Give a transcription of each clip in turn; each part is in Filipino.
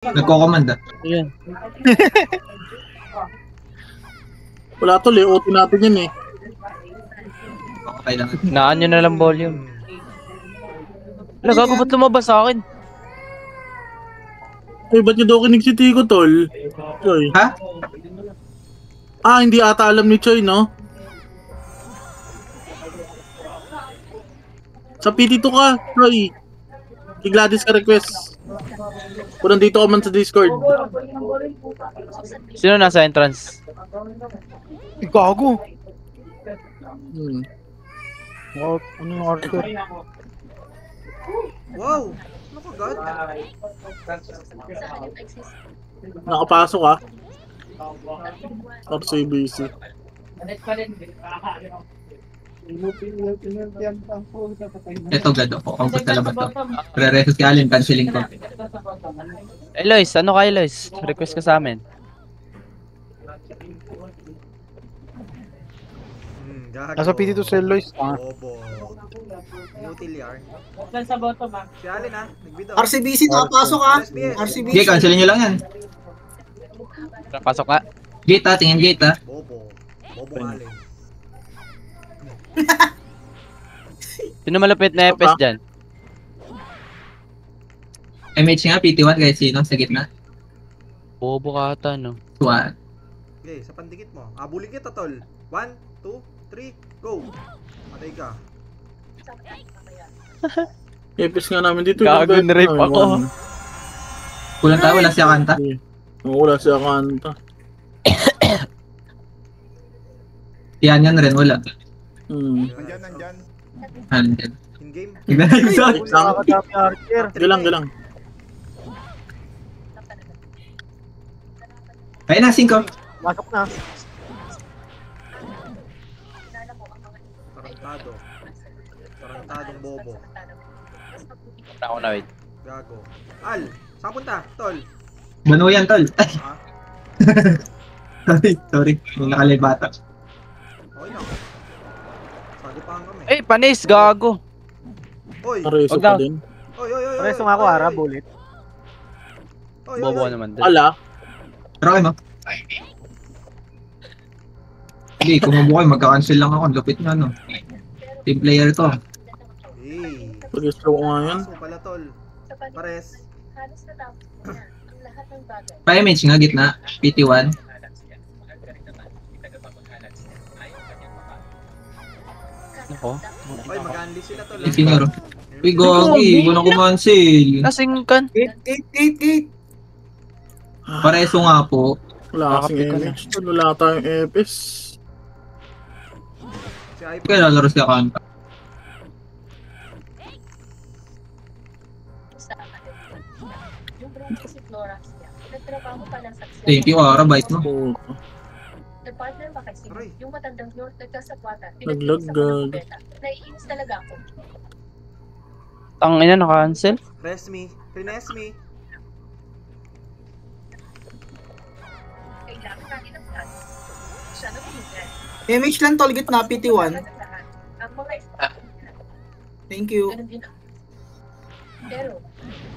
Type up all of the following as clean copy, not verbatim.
Nagko-command ah. Ayan. Wala to, layout natin yan eh. Okay lang. Naan nyo na lang volume. Wala, gago ba't lumabas sa akin? Ay, ba't nyo daw kinig si Tico, tol? Choy. Ha? Hindi ata alam ni Choy, no? Sa PT2 ka, Choy. Kay Gladys ka request. Kung nandito ka man sa Discord. Sino nasa entrance? Gago. Ano yung order? Wow! Ano ka, God? Nakapasok ka? RCBC. Ito gado ko. Comfort na laban to. Pre-resus ka alin. Canceling ko. Eloise, ano ka Eloise? Request ka sa amin. Gago. Nasa PT2 si Eloise. Bobo. Util yarn. Si Alin ah, nagbitaw. RCBC, nakapasok ha? RCBC. Okay, cancelin nyo lang yan. Pasok ka. Gate ah. Tingin gate ah. Bobo. Bobo Alin. Sino malapit na FS dyan? MH nga. PT1 kahit sino. Sa gitna. Bobo ka ata, no? Tuwan. Okay, sa pandikit mo. Abulin kita, tol. 1, 2, 3, go! Matay ka. Epis nga namin dito. Gago, na-rape ako. Kulang tayo. Wala siya kanta. Wala siya kanta. Yan rin. Wala. Nandyan. Andyan. In-game. Nakakadami Archer. Galang. Ayun na. 5. Masok na. Tarantadong bobo. Ako na, wait. Gago. Al, saan punta? Tol. Bano yan tol. Ha? Sorry. Yung nakalibata. Okay na. Sagupahan kami. Eh, panis, gago. Oy! Pareso Wag pa daw. din. Oy! Pareso nga ako, Ara, bullet. Bobo ka naman din. Ala. Pero kayo mo. Hindi, kung mabuhay, magka-cancel lang ako. Lupit nga, no. Team player to. Hey! Pag-stroke ko nga yan. Paso pala, tol. Pares. Pa-image nga, gitna. PT1. Ako? Oy, mag-unleash sila, tol. Itinero. Uy, gogi. Walang kumancel. Kasing kan. Gate. Pareso nga po. Wala kasing Nakapit ko na. MH. Tol, wala tayong Epis. Si iPhone. Kaya lalaro siya kanta. Thank you, Ara. Bait mo. Oo. Nag-partner ba kasi Aray. yung matandang York nagkasapwatan? Naglagag. Naiinis talaga ako. Tangina, naka-cancel. Rest me. Finesse me. Kailangan natin ng plan. Siya na bumigyan. MH lang tol, gitna, PT1. Ang mga Thank you. ganun din ako. Pero,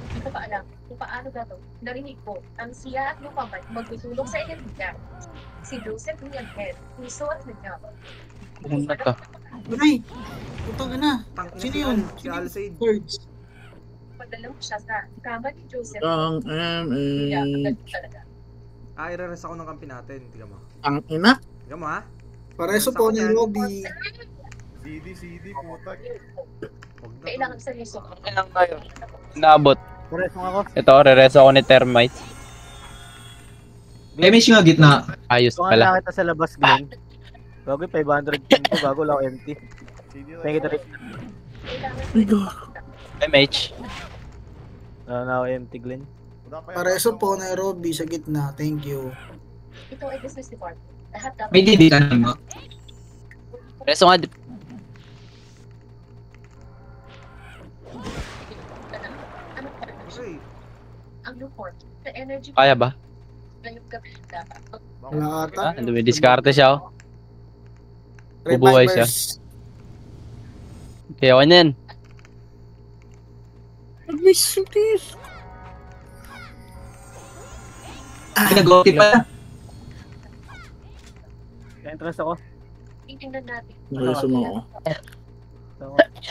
hindi ko pa alam kung paano dato. Narinig ko, ang siya at Lupaman magtutulong sa enerhiya. Si Joseph Villanhead, puso at nagyab. Pumunta ka. Ay, putang ina. Tangina Sino si yun? Al. Si Alcide. Thirds. Padala mo siya sa kama ni Joseph. Ang Kaya, MH. ganun talaga. I-rest ako ng kampi natin. Tignan mo. Ang ina. Tignan mo, ha? Pareso po ni Robby. Huwag na. Kailangan sa liso. Ilang tayo? Naabot. Pareso nga ako. Ito, re-reso ako ni Termite. Image nga, gitna. Ayos Ito nga pala. lang kita sa labas, Glenn. Bago 500 pin ko, bago lang empty. Thank you, Rick. Ay, gago. MH. Na ako empty, Glenn. Pareso po ni Robby sa gitna. Thank you. Ito ay business department. Lahat dapat. May DD ka na mo. Reso nga. Hey, Ang report, the energy Kaya ba? ngayong gabi dapat. Wala ata. Ah, may diskarte siya, oh. Bubuhay siya. Revivers. Kaya ako yan. Nag-miss yung tis. Pinag-OT pa. Entrance ako. Tingnan natin. Nakaisa mo ako.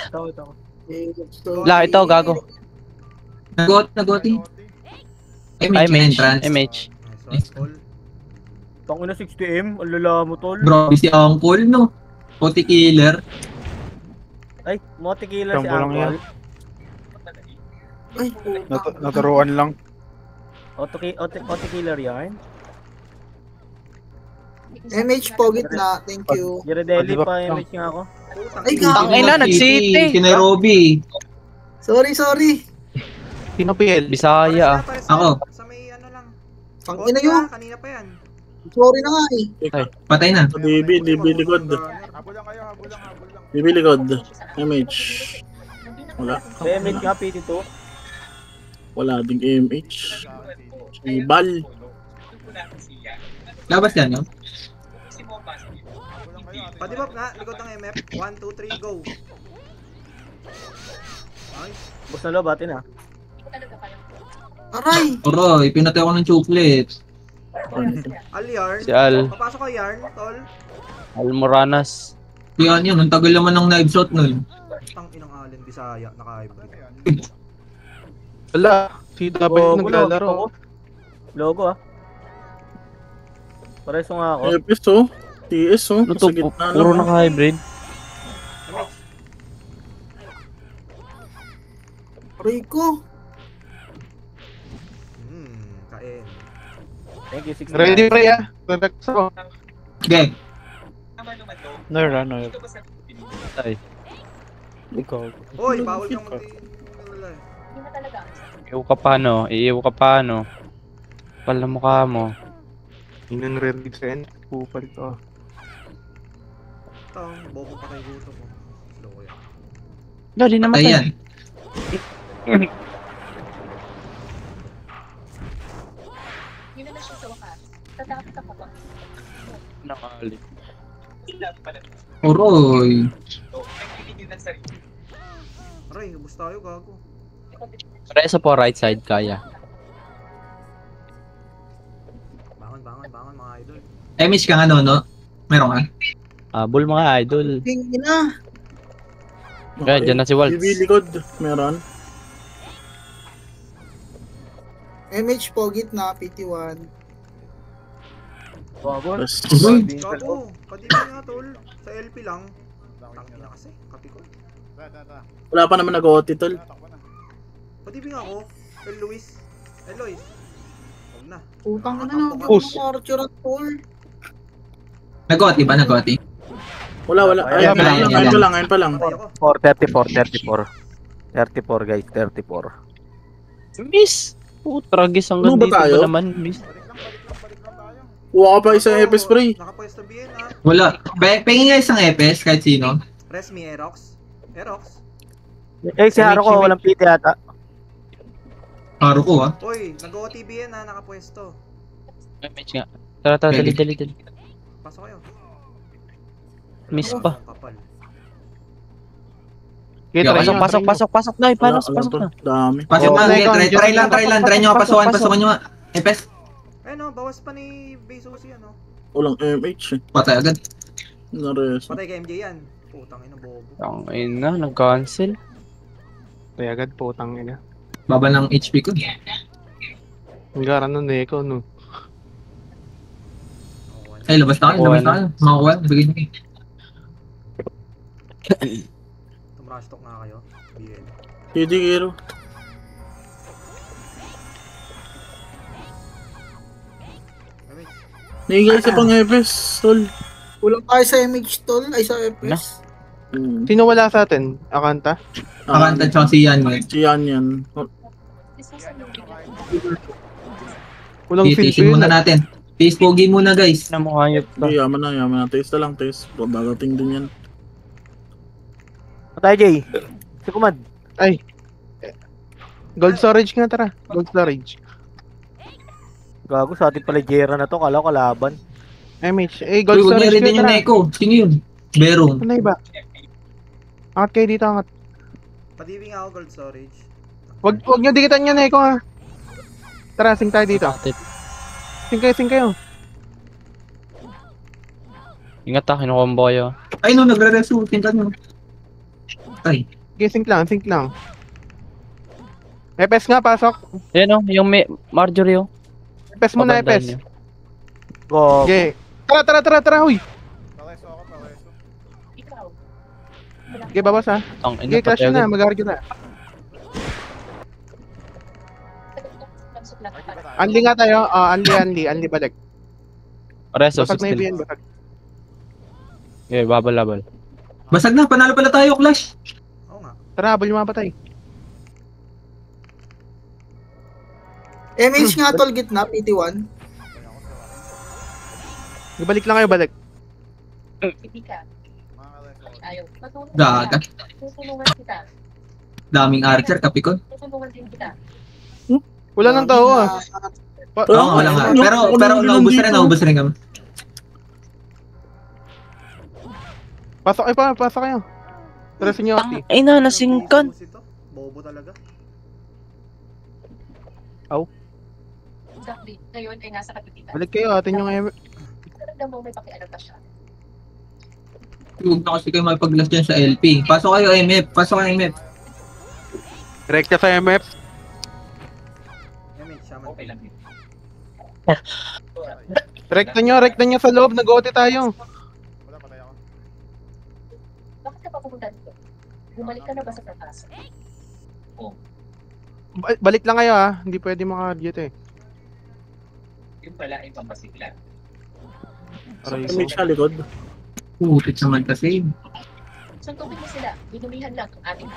Ito. La, ito, gago. Nag-OT. Ay, MH MH. MH. Nice one, tol. Tangina 60M, ang lala mo tol. Bro, si Uncle, no? OT killer. Ay, Moti killer si Tampo lang yan. Uncle. Ay, Naturuan lang. Auto killer yan. MH po gitna. Thank you. Giredeli Adiba pa lang. image nga ako. Putang Ay, ina. gago. Ang ina, nag-city. Si Nairobi. Sorry. Sino PL? Bisaya ah. Pares Ako. Sa may ano lang. Ang Bot ina ka, yun. Kanina pa yan. Sorry na nga eh. Patay na. DB likod. DB likod. MH. Wala. Sa image nga, PT2. Wala ding MH. Si Bal. Labas yan, no? Padibap na, likod ng MF. 1, 2, 3, go. Nice. Bus na lo, batin ah. Talaga pala. Aray! Oroy, pinatay ako ng chocolate. Al Yarn. Si Al. Papasok ko Yarn, tol. Almoranas. Yan yun, ang tagal naman ng knife shot nun. Tang inang Allen, Bisaya, naka-hybrid. Wala. CW naglalaro. Logo ah. Pareso nga ako. FS oh. TS oh. Ano to? Nasa gitna Puro lang. naka-hybrid. MX. Aray ko. Kain. Thank you, 60. Ready pre ah. Relax ako. Okay. Nora. Ay. Ikaw. Hoy, bawal kang wala. Hindi na talaga. Iiw ka pa no. Iiw ka pa no. Kapal na mukha mo. Inang ready sa end. Kupal to. Tang, bobo pa kay gutom mo. Slow ko yan. Dali naman Patay yan. Yun na siya sa wakas. Tatakot ako ba? Nakali. Oroy. Aray, ubus tayo, gago. Pareso po right side kaya. Bangon, mga idol. MH ka nga, no? Meron ka? Bull mga idol. Tingin na. Kaya dyan na si Waltz. DB likod. Meron. MH po gitna. PT1. Bago. Tapos, Gago, kadili nga, tol. Sa LP lang. Tangina kasi, kapi ko. wala pa naman nag-OT tol. Padibing ako. El Luis. Eloy. Huwag na. Utang ka na. Push. Archer at Paul. Nag-OT ba? Nag-OT? Wala. Ayan, Ayun pa lang. Patay ako. 34 guys, 34. Miss! Tragis ang Ano ba ganda tayo? dito naman, miss. Kuha ka pa isang FS pre. Nakapwesto BN ha. Wala. Pengin nga isang EPS kahit sino. Resmi Aerox. Aerox. Eh, si Haro ko, walang PT ata. Paro ko, ah. Uy, nag-OTBN ha, nakapwesto. Match nga. Tara, dali. Pasok kayo. Miss pa. Kapal. Okay, Yeah, try nyo, try nyo. Pasok na, Wala, pasok na. Dami. Pasok Oh, na. okay, Okay, try lang. Try nyo nga pasokan nyo nga. EPS. Eh no, bawas pa ni Bezosi ano. Walang MH eh. Patay agad. Nares. Patay kay MJ yan. Putang ina bobo. Ang ina, nag-cancel. Try agad po, tangin na. Baba ng HP ko. Ang gara nun eh, ikaw no. Ay, labas na kayo. Makakuha. Bigay nyo. Tumrush talk na kayo. BN. CD Gero. Kami. Nahingay isa pang FS tol. Kulang tayo sa MH tol. Ay sa FS. Sino wala sa atin? Akanta? Akanta tsaka si Yan. Si Yan. Walang feel Titisin muna natin. Taste pogi muna, guys. Na mukha nyo pa. Hindi, yaman na. Taste na lang, taste. Dadating din yan. Patay, Jay. Si Kumad. Ay. Gold storage nga, tara. Gold storage. Gago, sa ating pala Jera na to. Kala ko kalaban. MH. Eh, Uy, gold huwag niya storage rin nga, yung tara. Neko. Sino yun? Berong. Ano iba? Angat kayo dito, angat. Padibing ako gold storage. Wag nyo dikitan yan, Neko ha. Tara, sing tayo dito. Sing kayo. Ingat ha, kinukombo kayo. Ay no, nagre-resu. Tingnan nyo. Ay. Okay, sync lang. Epes nga, pasok. Yan o, yung may Marjorie o. Epes muna, Pabandaan epes. niyo. Go. Okay. Tara, huy. Ikaw. Okay, babas ha. Ang ina, Okay, clash patay na, agad. mag-argue na. Langsok lang para. Anli nga tayo. Anli balik. Reso, Basag na yung sustain. BN, basag. Okay, babal. Basag na, panalo pala tayo, Clash. Oo nga. Tara, habol yung mga patay. MH nga tol, gitna, PT1. Balik lang kayo, balik. Hindi ka. Ayaw. Matulungan Gaga. kita. Tutulungan kita. Daming archer, kapikon. Tutulungan din kita. Wala nang tao ah. Oo, wala nga. Pero naubos rin kami. Pasok kayo. Tara, sinyo, Ati. Ay na, nasingkan. Bobo talaga. Exactly. Ngayon ay nasa katipitan. Balik kayo, atin yung Talaga mo may pakialam pa siya. Huwag na kasi kayo mapag-last dyan sa LP. Pasok kayo, MF. Rekta sa MF. Shaman. Okay lang. Rekta nyo sa loob, nag-OT tayo. Bakit ka pa pumunta dito? Bumalik ka na ba sa taas? Balik lang kayo ah, hindi pwede maka-duty eh. Yung pala ay pampasigla. MH sa likod. Putit naman kasi. Suntukin mo sila. Binumihan lang ang ating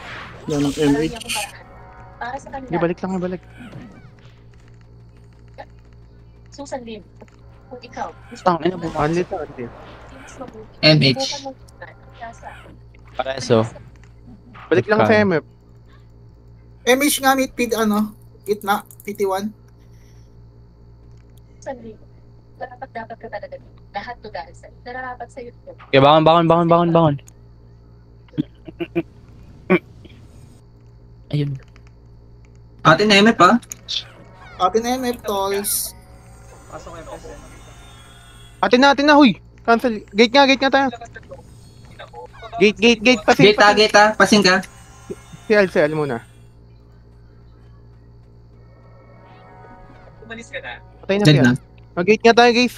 Yan ang parang MH. yung paraan. Para sa kanila. Hindi, balik lang kayo, balik. Susan Lim. Kung ikaw, gusto Tang ina, Anli to, anli. mas mabuti. MH. Subukan mo ang kasa. Reso. Balik lang sa MF. MH nga, gitna, PT1. Susan Lim. Dapat ka talaga dito. Lahat to dahil sa'yo. Nararapat sa'yo ito. Okay, bangon. Ayun. Atin na MF ha. Atin na MF, tolls. Pasok ko yung PS. Atin na, huy! Cancel. Gate nga tayo. Gate. Pasing. Gate ha. Pasing ka. Si Al muna. Umalis ka na. Patay na Dead si Al. na. Mag-gate nga tayo, guys.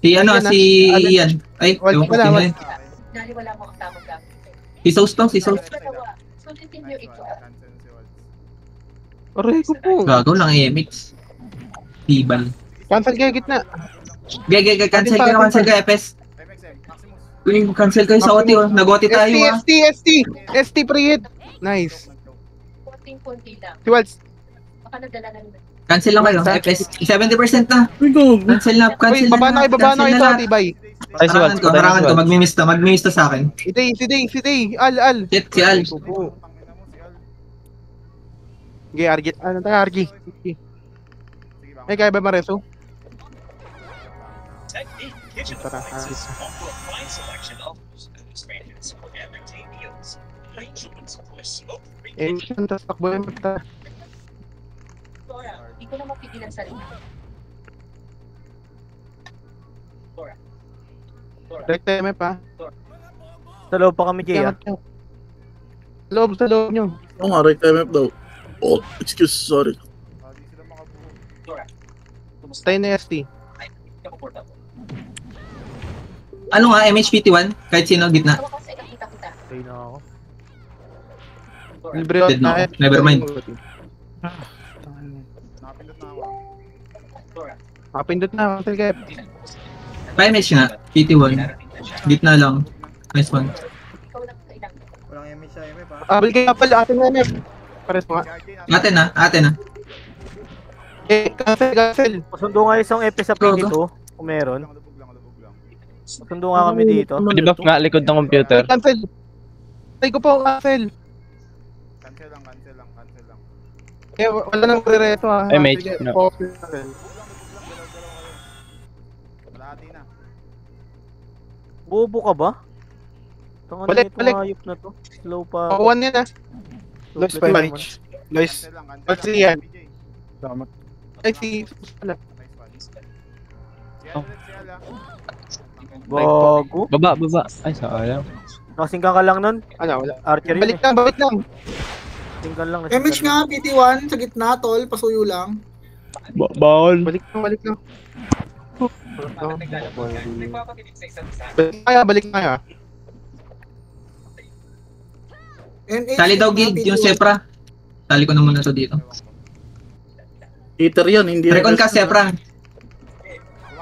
Si Ian. Ay, ewan ko sino yun. Naliwala mo ang tamang gamit. Si Sauce to, si Sauce. Sulitin niyo ito. Aray ko po. Gago lang MX. Tibal. Cancel kayo, gitna. Cancel ka, FS. Uy, cancel kayo sa OT, oh. Nag-OT tayo, ah. ST pre-hit. Nice. Konting-konti lang. Si Waltz. Baka nagdala na nila. Cancel lang kayo, FS. 70% na. Cancel na. Uy, baba na kayo sa OT, bye. Ay, si Waltz. Harangan ko, magmimiss to sa akin. Si Day. Al. Shit, si Al. Okay, Argy. Ano tayo, Argy? May kaya ba Mareso? Technique Kitchen Tara, Appliances offer a fine selection of strangers for everyday meals. Arrangements for smoke-free Saan tas takbo yung mata? Dora, hindi ko na mapigilan sa rin. Direct MF ha? Sa loob pa kami, Jay, ah. Sa loob nyo. Oo nga, right MF daw. Oh, excuse, sorry. Tayo na ST. Ano nga, MHPT1? Kahit sino, gitna. Tawa kasi nakita kita. Okay na ako. Libre Dead na ako. Never mind. Pindot na, cancel kayo. 5 nga, PT1. Gitna lang. Nice one. Ikaw lang kailangan. Walang MH sa MF ha. Abel kayo pala, atin na MF. Pares mo nga. Atin na. Cancel. Pasundo nga isang epi sa pin dito, kung meron. Pasundo nga kami dito. Di ba nga likod ng computer? Cancel. Tay ko po, cancel. Cancel lang. Eh, wala nang re-reto ha. Ay, mate. Sige, No. focus. Malahati na. Bobo ka ba? Tangan na Balik. itong hayop na to. Slow pa. Pakuan yan ha. Slow Lois play pa naman. Lois. Cancel lang. Pag siyan. Ay, si... Wala. Gago. Baba. Ay, sayang. Nakasingka ka lang nun. Ano, wala. Archer yun Balik lang, balik lang. Singkan lang. MH nga, PT1, sa gitna, tol, pasuyo lang. Bawal. Balik lang, balik lang. Nagpapakinig sa isa't isa. Balik kaya. NH, Sali daw gitna, guild yung PT1. Sepra. Sali ko na muna to dito. Hitter yan, hindi Recon ka FS. Sepra.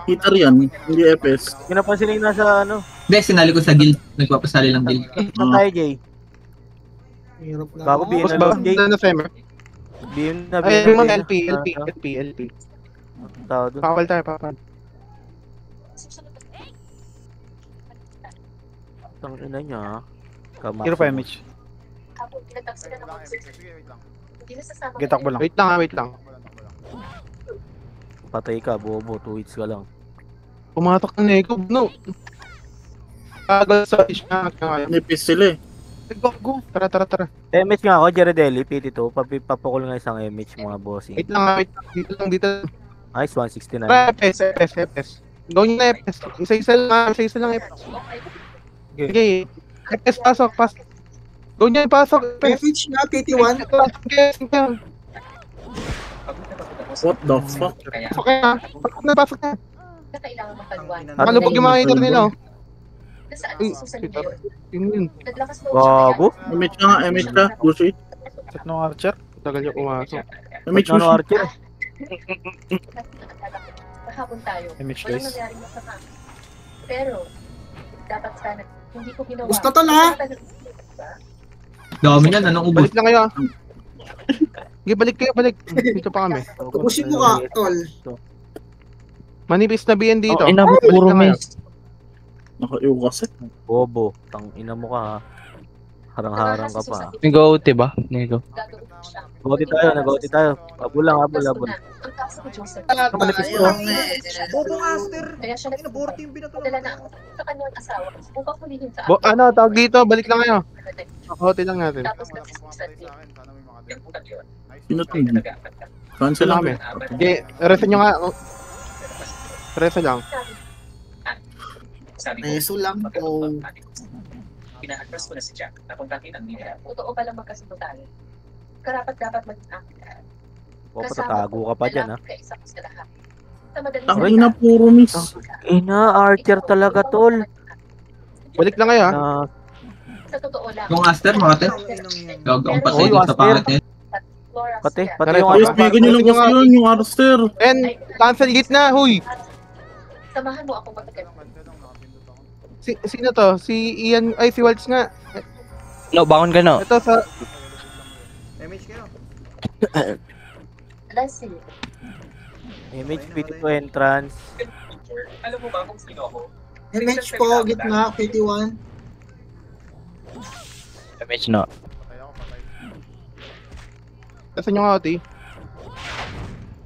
Hitter yan, hindi FS. Pinapansin yung nasa ano. Hindi, sinali ko sa guild. Nagpapasali lang guild. Saan tayo, Jay? Hirap na. Bago ako. Boss ba? Na Femer. BM na. Ay, BM yung na. LP. Tao doon. Pakawal tayo, pakawal. Ang ina niya. Kamas. Hero pa, MH. Ako, tinatag sila ng mga hindi nasasama Gitak mo lang. Wait lang. Patay ka, bobo. 2 hits ka lang. Pumatok ng Neko, no. Pagal sa isya. Nipis sila eh. Go. Tara. MH nga ako, Jaredelli, PT2. Papakul nga isang MH mga bossing. Wait lang. Dito. Nice, 169. Tara, FS. Gawin nyo na FS. Isa-isa lang FS. Okay. FS, pasok. Gawin nyo yung pasok. FS. MH nga, PT1. What the fuck? Okay na. Pasok na. na kailangan mapaliwanag. Malubog yung mga hitter nila. Nasaan Uy, si Susan ngayon? Yun. Naglakas loob siya Gago. MH ka, Gucci. Check ng Archer. Tagal yung pumasok. MH Ano Gucci. Archer? Kahapon tayo. MH Walang guys. nangyaring masama. Pero, dapat sana, hindi ko ginawa. Gusto to na. Dami na, anong ubos? Balik lang kayo. Sige, balik. Dito pa kami. Tapusin mo ka, tol. Manipis na BN dito. Ina mo, Balik puro lang kayo. miss. Nakaiw kasi. Bobo. Tang ina mo ka ha. Harang-harang ka pa. Nag-OT ba? Nego. Nag-OT tayo. Abula. Ang kaso ko, Joseph. Manipis ko. Bobong Aster. Kaya siya Ay, naborte yung binato. nagpadala na ako sa kanyang asawa upang hulihin sa Tawag dito. Balik lang kayo. Hotel lang natin. Tapos nagsisisan din. Sino to? Cancel Lang lang. kami. Sige, resa nyo nga. Resa lang. Sabi ko, Peso lang po. pina-address ko na si Jack. Nakontakin ang media. Totoo palang magkasundo tayo. Karapat dapat maging akin. O, patatago ka pa dyan ha. Kaisa ko sa lahat. Sa madaling Tangay na puro miss. Ina, Archer talaga tol. Balik lang kayo ha. Na, Sa totoo lang. Yung Aster, mga te. Gag ang patay Oy, dun sa Aster. pangat niya. pati Tara, yung Ayos, Ayos, bigyan nyo lang kasi yun, yung Arster. And, cancel gitna, huy. Samahan mo ako matagal. Sino to? Si Ian, ay si Waltz nga. No, bangon ka no. Ito sa, MH kayo. Lassie. image PT2 entrance. Alam mo ba kung sino ako? MH po, gitna, PT1. Damage no. nasa nyo nga, Oti.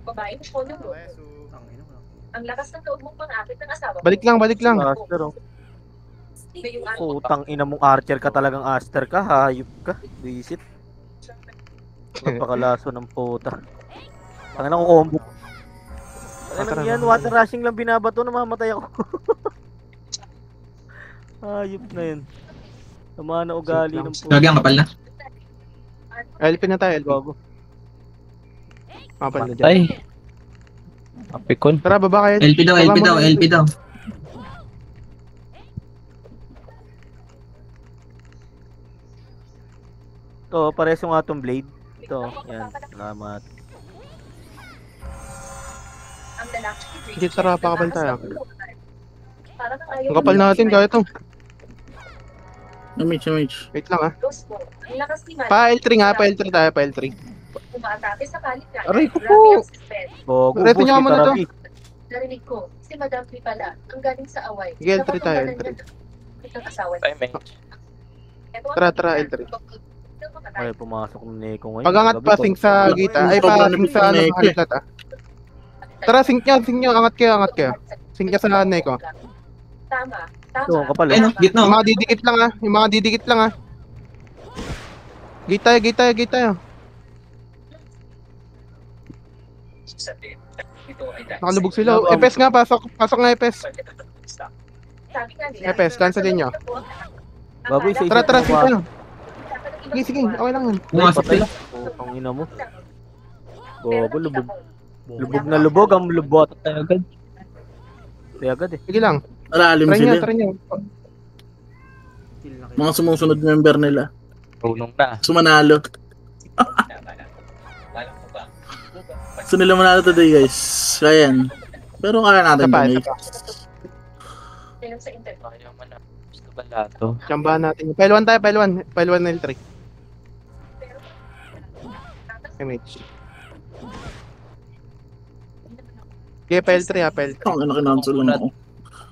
Babae mo mo. Ang lakas ng loob mong pang-akit ng asawa ko. Balik lang. Aster oh. Ngayong araw, Putang ina mong Archer ka talagang Aster ka. Hayop ka. Visit. Napakalaso ng puta. Tangina ko combo. Ano yan? Water rushing lang binabato. Namamatay ako. Hayop na yun. Tama na ugali ng puta. Gagi ang kapal na. LP na tayo, LP. Gago. Kapal na dyan. Ay. Apikon. Tara, baba kayo. LP daw. Ito, pares yung atong blade. Ito, yan. Salamat. ang lalaki. Sige, tara, pakapal tayo. Parang ayaw Ang kapal natin, kaya ito. MH. Wait lang ha. Dos mo. Ang lakas ni Man. Pa L3 nga, pa L3 tayo, pa L3. Umaatake sa kalit niya. Aray ko Grabe po. ang suspense. Gago, Reto boss, niya muna to. Kitarabi. Narinig ko, si Madam P pala, ang galing sa away. Sige, L3 tayo, Napatunggalan L3. niya ng asawa niya. Timing. Eto ang Tara, tingnan. L3. Ay, pumasok ng Neko ngayon. Pag-angat pa, sing sa gita. Ay, pa, sing sa ano, makalitlat ah. Tara, sing nyo. Angat kayo. Sing ka sa Neko. Tama. Ito, ang kapal Eh, eh. no, gitna. Yung mga didikit lang ha. Gate tayo. Sabihin, Nakalubog sila. Epes nga, pasok. Pasok nga, Epes. Sabi nga nila, Epes, cancelin nyo. Baboy, isa-isa. Tara, pa. sige. Sige, sige. Okay lang yan. Pumasok sila. Ang ina mo. Bobo, lubog. Lubog na lubog ang lubot. Tayo agad. Kaya agad eh. Sige lang. Malalim Try nyo, sila. try nyo. Kill na kayo. Mga sumusunod member nila. Tulong na. Sumanalo. Gusto nila manalo today guys. Kaya yan. Pero kaya natin Isa pa, today. isa pa. Ayun sa internet. Ayaw man na. Gusto ba lato? Tsambahan natin. Pailuan tayo, pailuan. Pailuan na yung 3. MH. Okay, pile 3 ha, pile 3. Ang ina kinansel lang ako.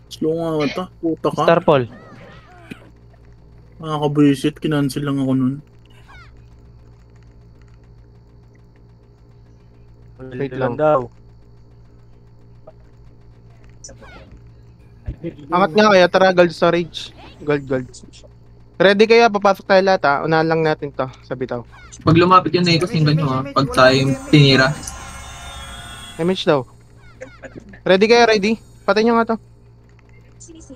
Slow nga ito. Puta ka. Star Paul. Nakakabuisit. Kinansel lang ako nun. Wait lang lang. daw. Angat nga kaya, tara, gold storage. Gold. Ready kayo, papasok tayo lahat ha. Unahan lang natin to sa bitaw. Pag lumapit yung Neko, singgan nyo ha. Pag tayo yung tinira. MH daw. Ready kayo, ready? Patay nyo nga to. Sisi.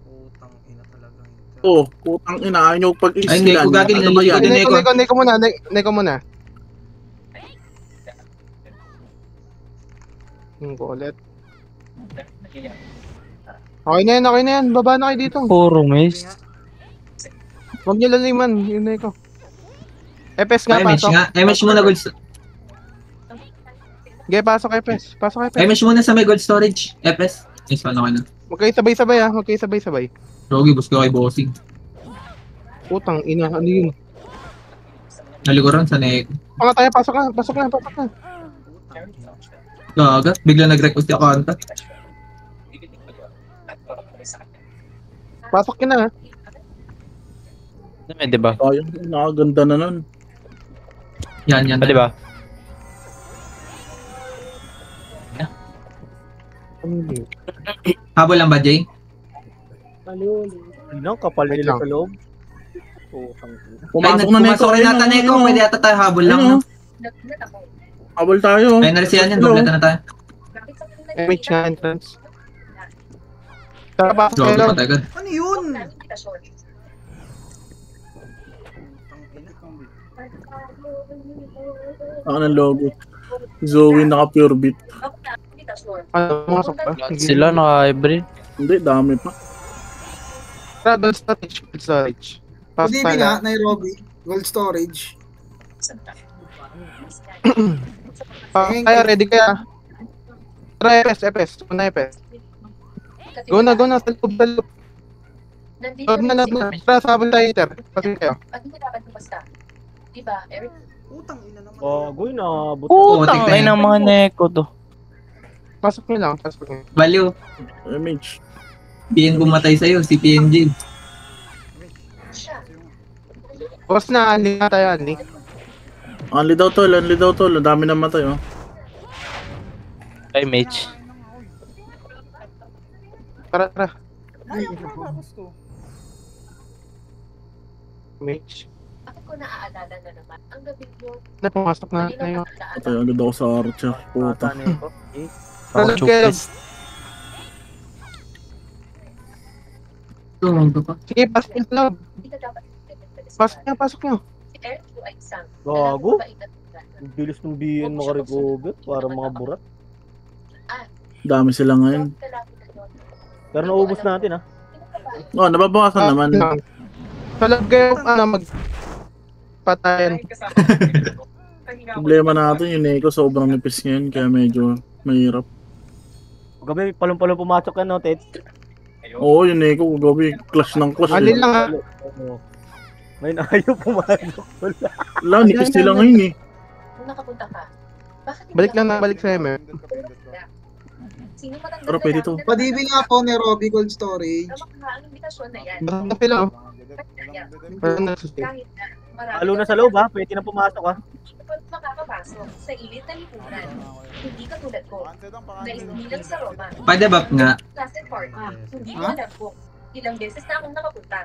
Putang ina talaga. Oh, putang ina. Ayaw nyo Ay, pag-iskilan. Neko, gagawin Ano ba yan? Neko. Neko muna. Ulit. Okay na yan. Baba na kayo dito. Puro miss. Huwag nyo laliman. Yun na ikaw. Epes nga, MH pasok. nga. MH muna gold storage. Okay, pasok Epes. Pasok Epes. MH muna sa may gold storage. FS. Yes, paano ka na? Huwag kayo sabay-sabay ha. Huwag kayo sabay-sabay. Rogi, bus ko kay bossing. Putang ina. Ano yun? Naliguran sa Neko. Panga tayo. Pasok na. Gagat, bigla nag-request yung kanta. Pasok ka na ha. Di ba? Ayun, nakaganda na nun. Yan. Di ba? Habol lang ba, Jay? Ano, kapal Wait nila lang. sa loob. Putang ina. Pumasok na Neko. Pumasok rin nata Neko. Pwede ata tayo habol lang. No? Nagnet ako. Habol tayo. Ay, narisiyan yan. Dobleta na tayo. Bakit sa kanila MH nga entrance. Tara, pasok kayo Rogi lang. pa tayo agad. Ano yun? namin invitasyon? Ako ng logo. Zoe naka pure beat. Bakit namin invitasyon? Ano, pumasok pa? Lahat sila naka-hybrid. Hindi, dami pa. Tara, gold storage. Pasok Hindi tayo nga, lahat. Nairobi. Gold storage. Pasok tayo, ready kaya. Tara, Epes. Una Epes. Go na. Sa loob. Nandito Loob na. Tara, sabon tayo, Iter. Pasok kayo. At hindi dapat basta. Diba, Eric? Putang ina naman. Bagoy na. Putang ay ng mga Neko to. Pasok nyo lang. Value. MH. PN bumatay sa'yo. Si PNG. Siya. Boss na, anli na tayo, anli. Only daw tol. Ang dami na matay oh. Ay, Mitch. Tara. Mitch. Bakit ko naaalala na naman? Ang gabi yun. Na, pumasok na. Malinaw Ngayon. na alaala. Patay agad ako sa Archer. Puta. Pata nito. Tara, Ako kayo. chupes. Tumog pa. Sige, pasok nyo sa loob. Hindi ka dapat Pasok nyo. Si Eric yung ay isang. Gago? Mabait at tulan. Ang bilis ng BN makarecover. Para mga burat. Dami sila ngayon. Pero naubos natin ah. Oh, nababawasan naman. Sa loob kayo, patayan. Problema natin yung Neko sobrang nipis ngayon kaya medyo mahirap. Gabi, palong-palong pumasok ka no, Ted. Oo, yung Neko, gabi, clash ng clash. Alin lang ha. Oo. May ayaw pumasok. Wala. Wala, nipis nila ngayon eh. Kung nakapunta ka, bakit hindi Balik ka- lang na, balik sa MM. Sino matanda Pero pwede to. Padibi nga po, Nairobi Gold Storage. Ang invitasyon na yan. Basta sila, oh. Yan. Pero nasa-save. Kahit na marami Lalo na kang sa loob ha. Pwede na pumasok ha. Kapag makakapasok sa ilit na lipunan, hindi katulad ko, na isinilang sa Roma, Pwede ba nga? class and party, hindi ko Ha? alam kung ilang beses na akong nakapunta.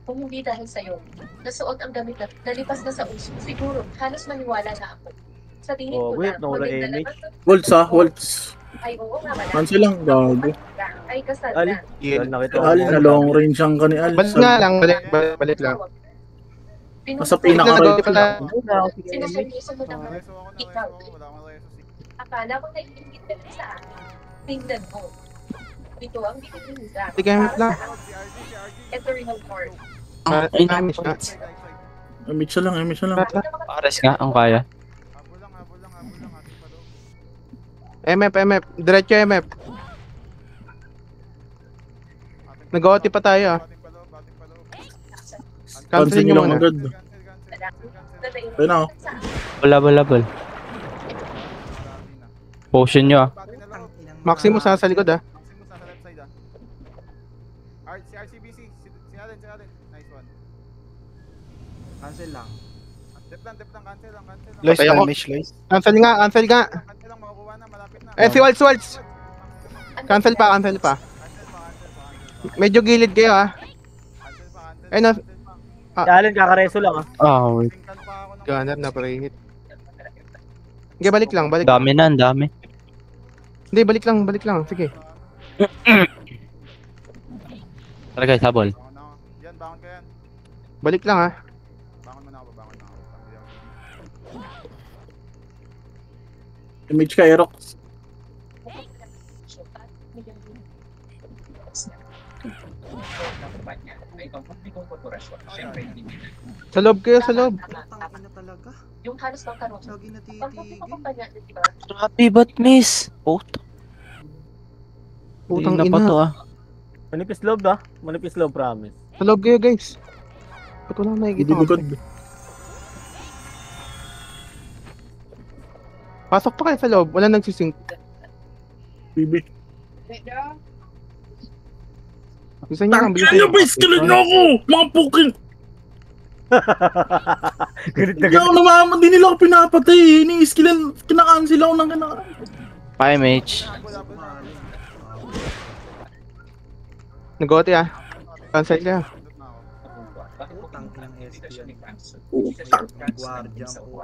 Kung hindi dahil sa'yo, nasuot ang damit na nalipas na sa uso, siguro halos maniwala na ako. Sa tingin Oh, ko wait, na nawala maging image. dalaman Volts Volts. ay oo nga wala. Cancel lang, gago. Ay kasal Al, na. Al, nakita ko. Al, na long range ang kani Al. Balik nga lang, balik lang. Nasa pinaka-right pala. Sinuseryoso mo naman. Ikaw. Akala ko na iingit ka lang sa akin. Tingnan mo. Ito ang binibininda. Sige, lang. Eternal Court. Image na. Image na lang, image na lang. Pares nga, ang kaya. MF. Diretso MF. Nag-OT pa tayo ah. Cancel Cancel nyo nyo lang muna. agad. Ayun na, oh. Labal. Potion nyo ah. Maximus nasa likod ah. Si RCBC, si Allen. Nice one. Cancel lang. Dep lang, cancel lang. Lois damage, Lois. Cancel nga. Cancel lang, makukuha na, malapit na. Si Waltz. Cancel pa. Medyo gilid kayo ah. Ayun na. Si Allen, kakareso lang ah. Wait. Gunner na pre-hit. Sige, balik lang. Dami na, ang dami. Hindi, balik lang. Sige. Tara guys, habol. Yan, bangon ka yan. Balik lang ah. Bangon mo na ako. Image ka, Aerox. Sa loob kayo, sa loob. Tangin na talaga. Yung halos bang karoon. Lagi Pag natitigil. mo pa niya, di ba? Grabe, ba't miss? Puto. Putang Hindi na pa ina. to ah. Manipis loob ah. Manipis loob, promise. Sa loob kayo guys. Ba't wala nakikita? Idibigod. Pasok pa kayo sa loob. Wala nagsisync. BB. Gusto niyo lang. Bilis Ano ba, iskilid nyo ako! Mga pukin! Galit na Hindi ako galit. namama, di nila ako pinapatay. Ini-skillan, kinakancel ako ng kinakancel. Pa-image. Nag-OT ah. Cancel kayo. Utang ng ST yan. Utang. Guardian po.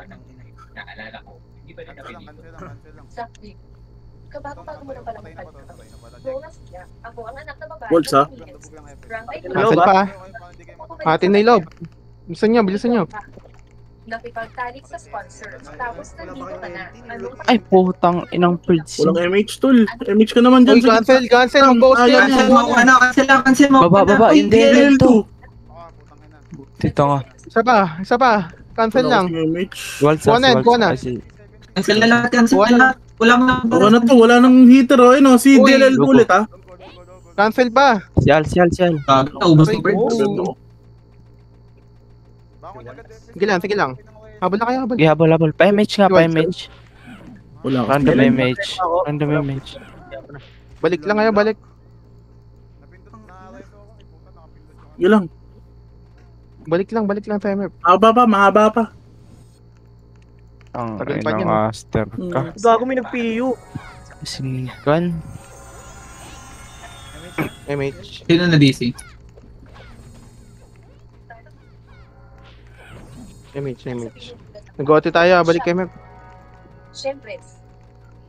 Cancel lang. Exactly. Kabago-bago mo na pala magpalita. Bonus niya. Ako ang anak na babae. Volts, ah. Cancel pa ah. Atin na yung loob. Bilisan nyo. Nakipagtalik sa sponsor. Tapos nandito ka na. Anong Ay, putang inang birds. Walang MH, tol. MH ka naman dyan. Uy, cancel. Mag-post Ayan, yan. Cancel mo. Baba, hindi. DLL2. Dito nga. Isa pa. Cancel lang. MH. Waltz. Kuha na. Cancel na lahat, cancel na lahat. Walang Wala na to, wala nang hitter, oh. Ayun, oh, si Uy, DLL logo. ulit, ah. Cancel pa. Sial. Ubus ng bird. Sige lang. Habol na kayo, habol. Okay, habol. Pa-image nga, pa-image. Wala ka. Random image. Balik lang kayo, balik. Yun lang. Balik lang sa MF. Mahaba pa. Ang Tagal pa inang yun, ah. master ka. Gago may nag-PU. Sinigan. MH. Sino na DC? Nag-OT tayo, balik kay MF. Siyempre,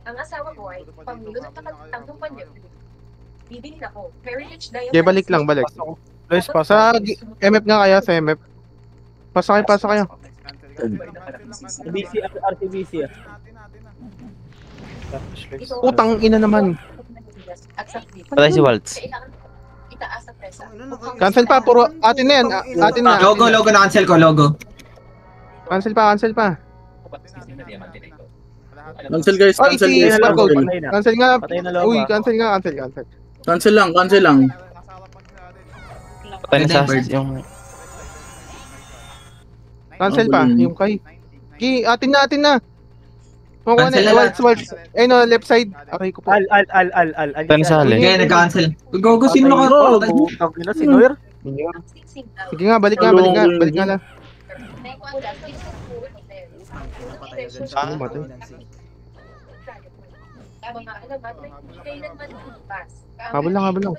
ang asawa ko ay Pangulo ng Katangtang Panyo. Bibili ako. Heritage Diamond. Okay, balik. Lois, Sa MF nga kaya, sa MF. Pasok kayo. RCBC ah. Utang ina naman. Patay si Waltz. Itaas ang pesa. Cancel pa, puro atin na yan. Atin na. Logo na cancel ko, logo. Cancel pa. Cancel, guys. Oy, Cancel, si guys. Sparkle. Patay na. Cancel nga. Patay na loob Uy, ah. cancel. Cancel lang. Patay na sa yung... Cancel pa. Yung kay. Atin na. Makuha Cancel na. na Waltz. Ayun o, left side. Okay ko po. Al. Patay na sa Allen. Kaya nag-cancel. Gogo, sino nakapatay? Tangina si Noir. Sige nga, balik nga lang. Ano matay? Habol lang.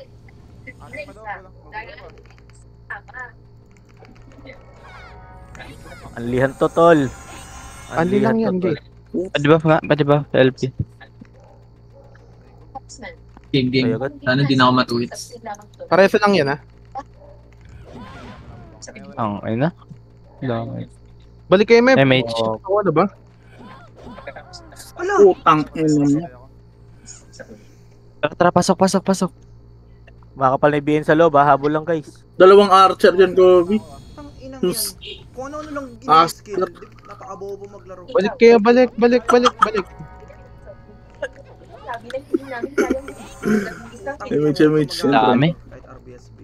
Anlihan to, tol. Anli lang yan, tol. Jay. Pwede ba? LP. Game, game. Ay, agad. Sana di na ako matuwid. Pareso lang yan, ha? Ayun na. Lang. Balik kayo, Mep. MH. Oo, ano ba? Ala! Putang ina mo. Tara, pasok. Makakapal na ibihin sa loob, ha? Habol lang, guys. Dalawang archer dyan, Kobe. Tang inang Sus. yan. Kung ano-ano lang Ah, ginawa skill. Napakabobo maglaro. Balik kayo, balik. Sabi na hindi namin kayang MH. Dami. Kahit RBSB.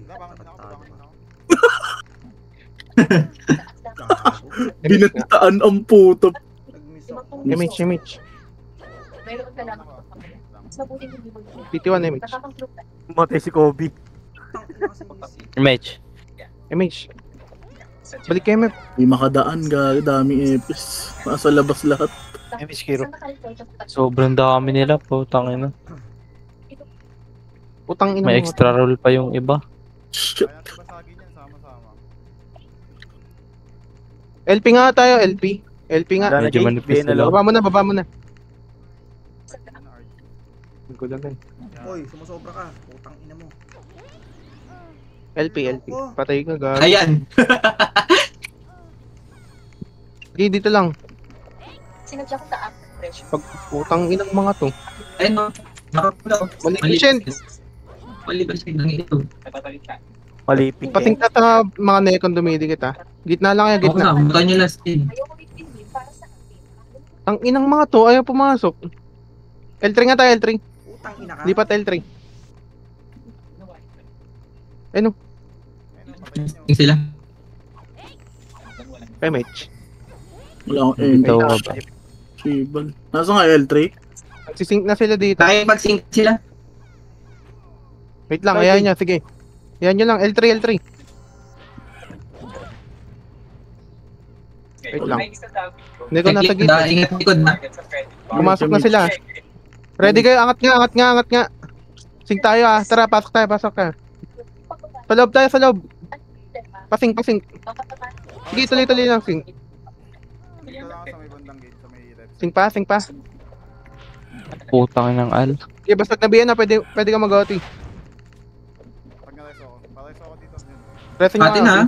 Binataan ang puto. Nag-miss ako. MH. Mayroon ka lang. Mas mabuting hindi mo yun. PT1 MH. Nakakangklop ka. Matay si Kobe. Tang ina kasi miss. MH. MH. Balik kayo, Mep. Di makadaan, gagi. Daming epis. Nasa labas lahat. MH Kiro. Saan nakalito siya? Sobrang dami nila po, tangina. Putang ina May mo. extra roll pa yung iba. Shit. Kaya basagin yan, sama-sama. LP nga tayo, LP. LP nga. Wala na, Medyo Jay. manipis Ibihin na nila. loob. Baba mo na. Ano, RG? Hindi ko lang yan. Hoy, sumusobra ka. Putang ina mo. LP. Patay ka, gagi. Ayan. Sige, dito lang. Sinadya ko taas. Pressure. Pag putang inang mga to. Ayun o. Nakapula. Malificent. Malificent ng ito. Malipit. Pating ka sa mga nekon dumidikit, ha. Gitna lang yan, Oo gitna. na, butan nyo last team. Ayoko bitin para sa atin. Ang inang mga to, ayaw pumasok. L3 nga tayo, L3. Putang ina ka. Di pa L3. Ano? Yung sila. MH. Wala akong end. Ito ba? Shibal. Nasa nga L3? Nagsisync na sila dito. Kaya mag-sync sila. Wait lang, ayan niya, sige. Ayan nyo lang, L3. Wait lang. Hindi ko nasa gitna. Ingat likod na. Pumasok na sila. Ready kayo, angat nga. Sync tayo, ha. Tara, pasok ka. Sa loob tayo, sa loob. Pasing. Sige, tuloy lang, sync. Dito lang ako sa may bandang gate, sa may red. Sync pa. Putang ng al. Sige, basta nabiyan na, pwede ka mag-OT. Pag na-reso ako. Pa-reso ako dito. Pressing nyo Atin ha.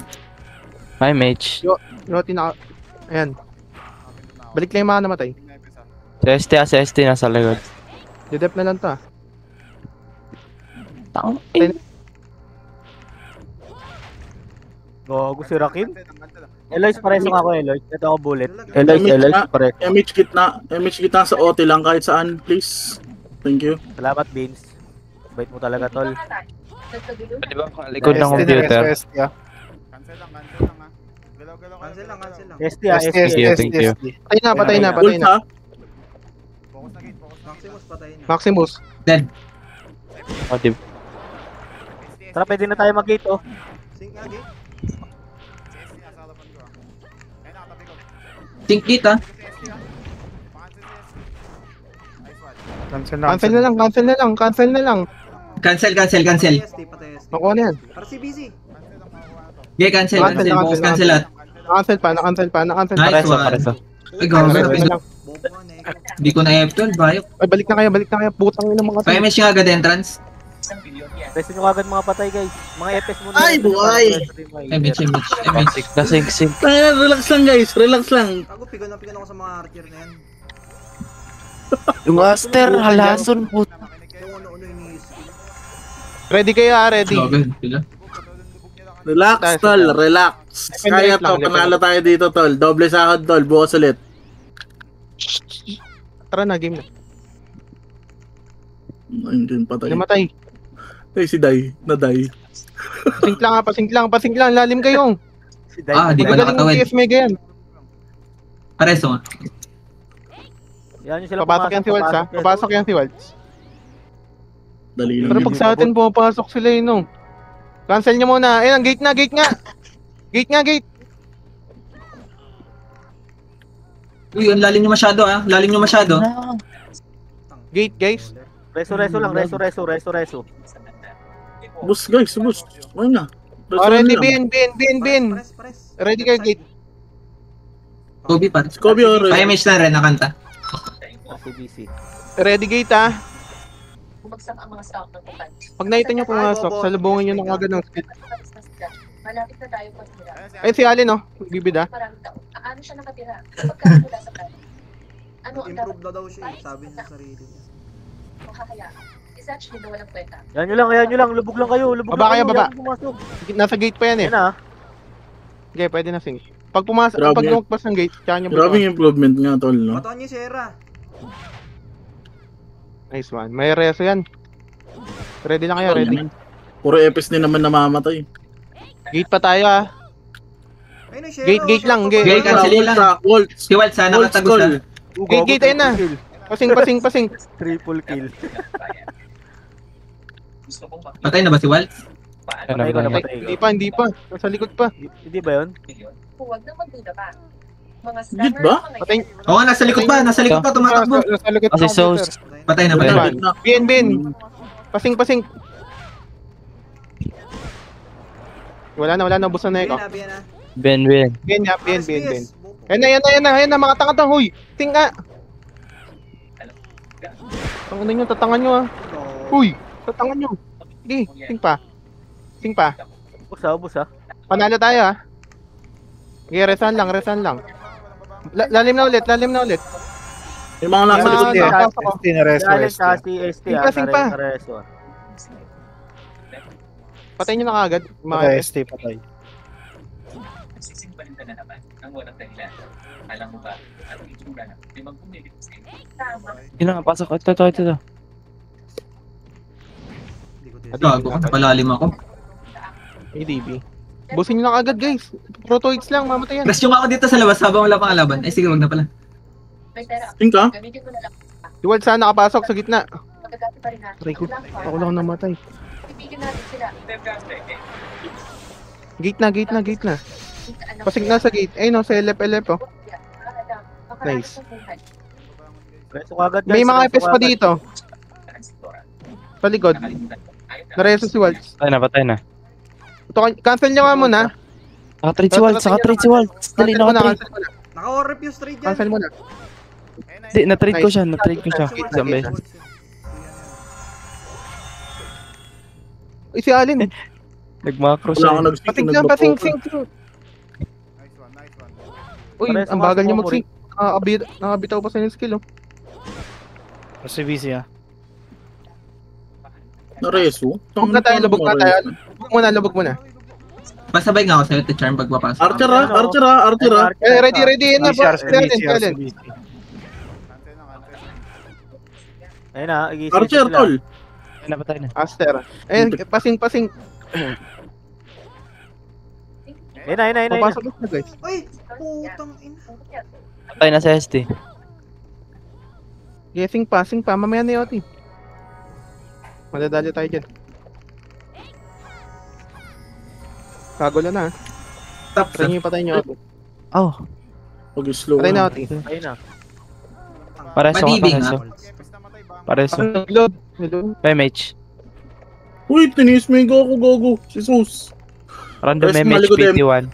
Hi, Mage. OT na. Ayan. Balik lang yung mga namatay. Sa ST nasa likod. Didep na lang to, ha. Tang. Gago si Rakim. Eloise, pareso nga ako, Eloise. Ito ako bullet. MH Eloise, pareso. MH gitna sa OT lang kahit saan, please. Thank you. Salamat, Beans. Bait mo talaga, tol. Pwede ba likod ng computer? Cancel lang ha. Galaw-galaw ka. Cancel lang. ST, ha, ST. Thank you. Patay na. Ult ha? Focus na gate, focus na gate. Maximus patayin na. Maximus. Oh, di- Tara, pwede na tayo mag-gate, oh. Sync nga gate. Si ST nasa harapan ko. Ayun, nakatabi ko. Sync dito ha. Si ST ha. Pa-cancel si ST. Nice one. Cancel na lang. Cancel. Patay ST. Makuha na yan. Para si BC. Cancel ang makakuha na to. Okay, cancel. Focus cancel lahat. Nakancel pa. Nice one. Pareso. Ay, gago. Cancel na lang. Bobo nga na eh. Hindi ko na F12, bayok. Ay, balik na kayo. Putang ina mga to. Pa-MS yung agad entrance. Preso nyo agad mga patay, guys. Mga EPS muna. Ay, buhay! MH. Kasing. Relax lang guys, relax lang. Ako, pigon ako sa mga archer na yan. Yung Aster, halason po. Yung ano-ano ini-skill. Ready kayo, ha. Ready. Gago. Sila. Relax tol, relax. Kaya to, panalo tayo dito tol. Doble sahod tol, bukas ulit. Tara na, game na. Ayun din patay. Namatay. Ay si Dai, na-die. Pasing lang. Lalim kayo. Di ko Magaling yung nakatawid. TF Mega yan. Pareso nga. Yan yung sila Papasok yan si Waltz, ha. Papasok yan si Waltz. Dali lang. Pero pag sa atin pumapasok sila yun, no. Cancel nyo muna. Ayun, gate nga. Gate. Uy, ang lalim nyo masyado ah. Gate, guys. Reso lang. Reso. Bus guys, bus. Ayun na. Already, bin. Pares. Ready kayo gate. Kobe pa. Kobe or Pa-image na rin, nakanta. RCBC. Ready gate ah. Bumagsak ang mga stock ng kukan. Pag nakita nyo pumasok, salubungin nyo na kagad ng speed. Malapit na tayo pagtira. Ay, si Alin oh. Bibida. Maraming taon. Ano siya nakatira? Pagkain mula sa kanya. Ano ang dapat Improve na daw siya, sabi niya sa sarili niya. makakayaan? It's actually na walang kwenta. Yan nyo lang, lubog lang kayo, lubog Baba lang kayo, baba. Yan, pumasok. Nasa gate pa yan eh. Yan ah. Okay, pwede na sing. Pag pumasok, Grabe. pag lumagpas ng gate, tsaka nyo Grabe yung improvement nga, tol, no? Baton niyo si Era. Nice one. May reso yan. Ready lang kayo, ready. Puro epis din naman namamatay. Gate pa tayo ah. Ayun, si Era. Gate lang, gate. Gate, cancel lang. Waltz. Si Walt, sana Waltz katagos call. na. Gate, ayun na. Pasing. Triple kill. Gusto kong makita Patay na ba si Walt? paano Patay ko na, patay ko. Hindi pa. Nasa likod pa. Hindi ba yun? Huwag na magduda pa. Mga Legit scammer ba? mga Patay. Oo nga, nasa likod pa, tumatakbo. Nasa likod Kasi pa. Sauce. Patay na, patay na. Bin. Pasing. Wala na, ubos na Ayun eko. na, biyan na. Ben. Bin. RSPS. Ayan na, mga tanga-tanga, huy. Ting nga. Tangan nyo, tatangan nyo ah. Huy, tatangan nyo. Sige, ting pa. Ubus ah. Panalo tayo ah. Okay, resan lang. Lalim na ulit. Yung mga nasa likod niya. Galing sa CST ah. Sing pa. Nareso ah. Patay nyo na kagad. Mga ST patay. Nagsisimbalita na naman ang walang dahilan. Alam mo ba, ang itsura ng limang pumilit sa inyo? tama. Yun na, pasok. Ito. Gago ka, napalalim ako. ADB. Busin nyo na kagad guys. Protoids lang, mamatay yan. Rest yung ako dito sa labas habang wala pang kalaban. Ay sige, wag na pala. May pera. Tingka? Gamitin mo na lang. Iwal saan nakapasok sa gitna. Magagati pa rin natin. Aray ko, ako lang namatay. Pipigil natin sila. Gate na. Pasig na sa gate. Ay no, sa LF oh. Nice. Reso kagad guys. May mga reso FS pa kagad. dito. Sa likod. Nareso si Waltz. Patay na. Cancel nyo nga muna. Naka-trade si Walt. Dali, Cancel mo na, naka-trade. cancel mo na. Naka-refuse trade yan. Cancel mo na. Hindi, na-trade ko siya. Nice. Zambay. Uy, si Alin. Nag-macro Wala siya. akong nag-speak. Patig lang, pasing. Nice one. Uy, Pares ang mga bagal nyo sumamo mag-sync. Nakabitaw pa sa yung skill oh. Nareso? Lubog na tayo. Lubog muna. Pasabay nga ako sa'yo, to charm pagpapasok. Archer ah. Ready na po. Talent. Ayun na, igisip Archer, sila. tol. Patay na. Aster. Ayun, pasing. Ayun na. Papasok na guys. Uy, putang ina. Patay na sa ST. Guessing pa. Mamaya na yun. Madadali tayo dyan. Kagulo na. Top Patay patay nyo. Oh, Pag-slow. Patay na. Ayun na. pareso. Madibing, Pareso. Load. PMH. Uy, tinis mo yung gago. Si Sus. Random Press MH malikod, PT1.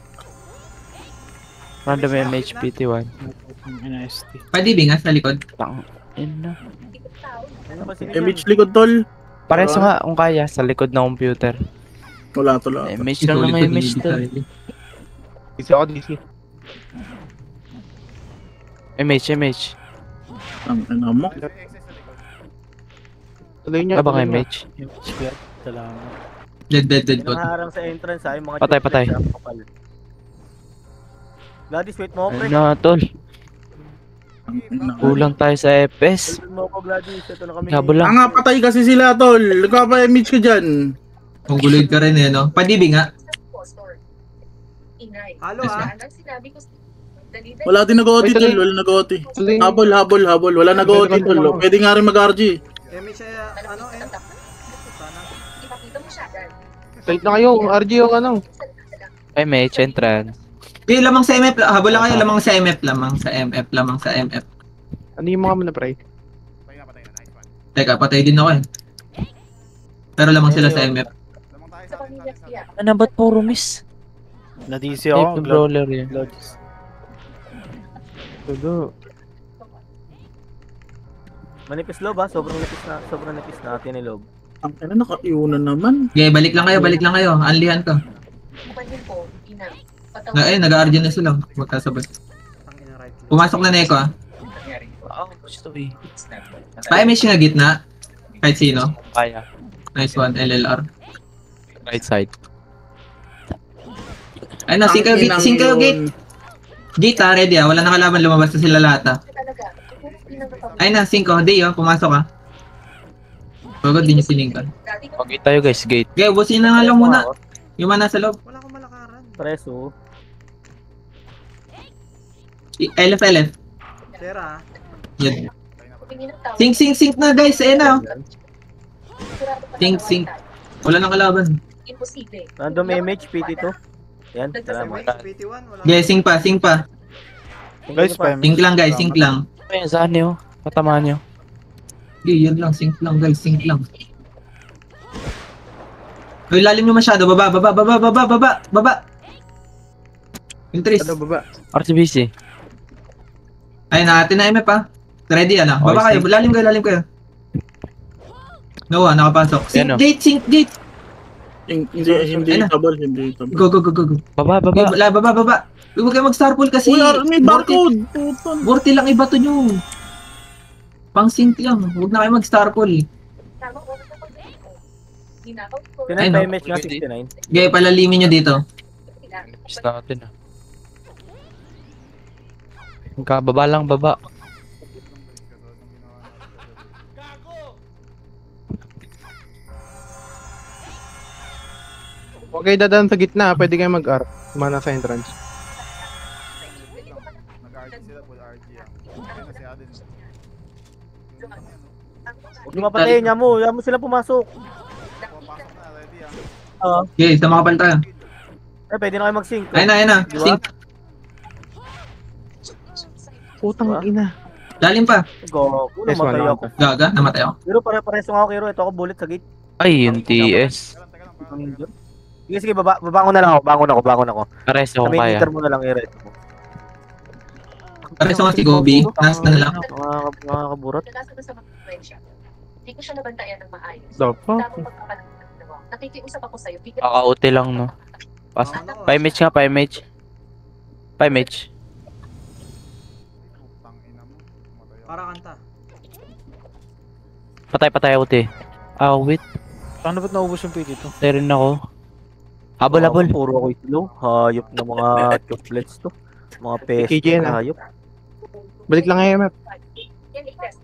Random MH PT1. Padibing nga sa likod. Tang. Ina. Ano ba sila MH likod, tol. Pareso nga kung kaya sa likod ng computer. Wala tol. MH lang ng MH to. DC ako, DC. MH. Ang ina mo. Tuloy nyo. Abang MH. Dead Yung bot. harang sa entrance ay mga Patay. Gladys, wait mo, pre. Ano tol? Kulang tayo sa FPS. Wait mo ko, Gladys. Ito na kami. Habol lang. Nga patay kasi sila, tol. Nagpapa-MH ka dyan. Kung guloy ka rin eh, no? Padibing nga. Inay. Halo Yes, ah. Anong sinabi ko dali-dali. Wala din nag-OT, Wait, tol. Wala nag-OT. Tuloy. Habol. Wala nag-OT, tol. Pwede nga rin mag-RG. MH ano eh. Sana. Ipakita mo siya, dad. Tight na kayo. RG yung ano. MH entrance. Okay, lamang sa MF. Habol lang kayo, lamang sa MF. Lamang sa MF. Ano yung mga muna, pre? Patay na. Nice one. Teka, patay din ako eh. Pero lamang sila sa MF. Lamang tayo Sa sa atin. pamilya siya. Ano ba't puro miss? Na-DC Tape controller yun. Tulo. Manipis lob ha, sobrang nipis na atin ni lob. Ang ina, nakaiunan naman. Okay, balik lang kayo. Anlihan ko. Kumanin po, ina. Nag-argent na sila. Magkasabay. Tangina right click. Pumasok na Neko ah. Oo, gusto eh. Pa-image nga gitna. Kahit sino. Kaya. Nice one, LLR. Right side. Ay na, sync kayo gate. Gate ah, ready ah. Wala na kalaban, lumabas na sila lahat ah. Talaga. Ay na, sync ko. Di oh, pumasok ah. Pagod din yung siningkan. Pag-gate tayo guys, gate. Okay, ubusin na nga lang muna. Yung mga nasa loob. Wala akong malakaran. Preso. LF. Sera. Yan. Sync na guys. Ayan na oh. Sync. Wala nang kalaban. Imposible. Random image, PT to. Yan, salamat. PT1, wala. Okay, sync pa. Guys, Sync lang guys, sync lang. Ayun, saan nyo? Patamaan nyo. Okay, yan lang, sync lang guys, sync lang. Uy, lalim nyo masyado. Baba. Yung Tris. Ano baba? RCBC. Ay, natin na MF pa. Ready ano? Baba Okay, kayo, lalim kayo. No, nakapasok. Yan, Sync gate. Hindi Ayun na. double, hindi double. Go. Baba. Baba. Huwag kayo mag-star pool kasi. Uy, may barcode! Puton. Vorti lang ibato nyo. Pang sync lang. Huwag na kayo mag-star pool. Tinay Ay, no. image nga 69. Okay, palalimin nyo dito. Miss natin ah. Baba lang, baba. Okay, dadaan sa gitna. Pwede kayo mag-R. Mana sa entrance. Nag-RG sila, full RG ah. Ayun na si Aden. Huwag nyo mapatayin, Yamu sila pumasok. Pumapasok na, ready ah. Okay, sa mga tayo. Eh, pwede na kayo mag-sync. Ayun na. Diba? Sync. Putang ina. Lalim pa. Go. Yes, Namatay one, ako. Gaga, namatay ako. Pero pare-pareso nga ako, Kiro. Ito ako bullet sa gate. Ay, yung TS. Teka lang. Sige, babangon na lang ako. Bangon ako. Pares Sa ako main kaya. meter mo na lang, i-red. Pares ako si Gobi. Last na lang. Mga kaburat. Hindi ko siya nabantayan ng maayos. Dapat. Tamang pagkakalang mo. Nakikiusap ako sa'yo. Kaka-OT lang no. Pas. Pa-image nga, pa-image. Pa-image. Tangina mo. Tumatay ako. Para kanta. Patay OT. Ah, wait. Paano ba't naubos yung PT to? Patay rin ako. Habol. Puro ako slow. Hayop na mga chocolates to. Mga pesto. KJ na. Hayop. Balik lang kayo, MF.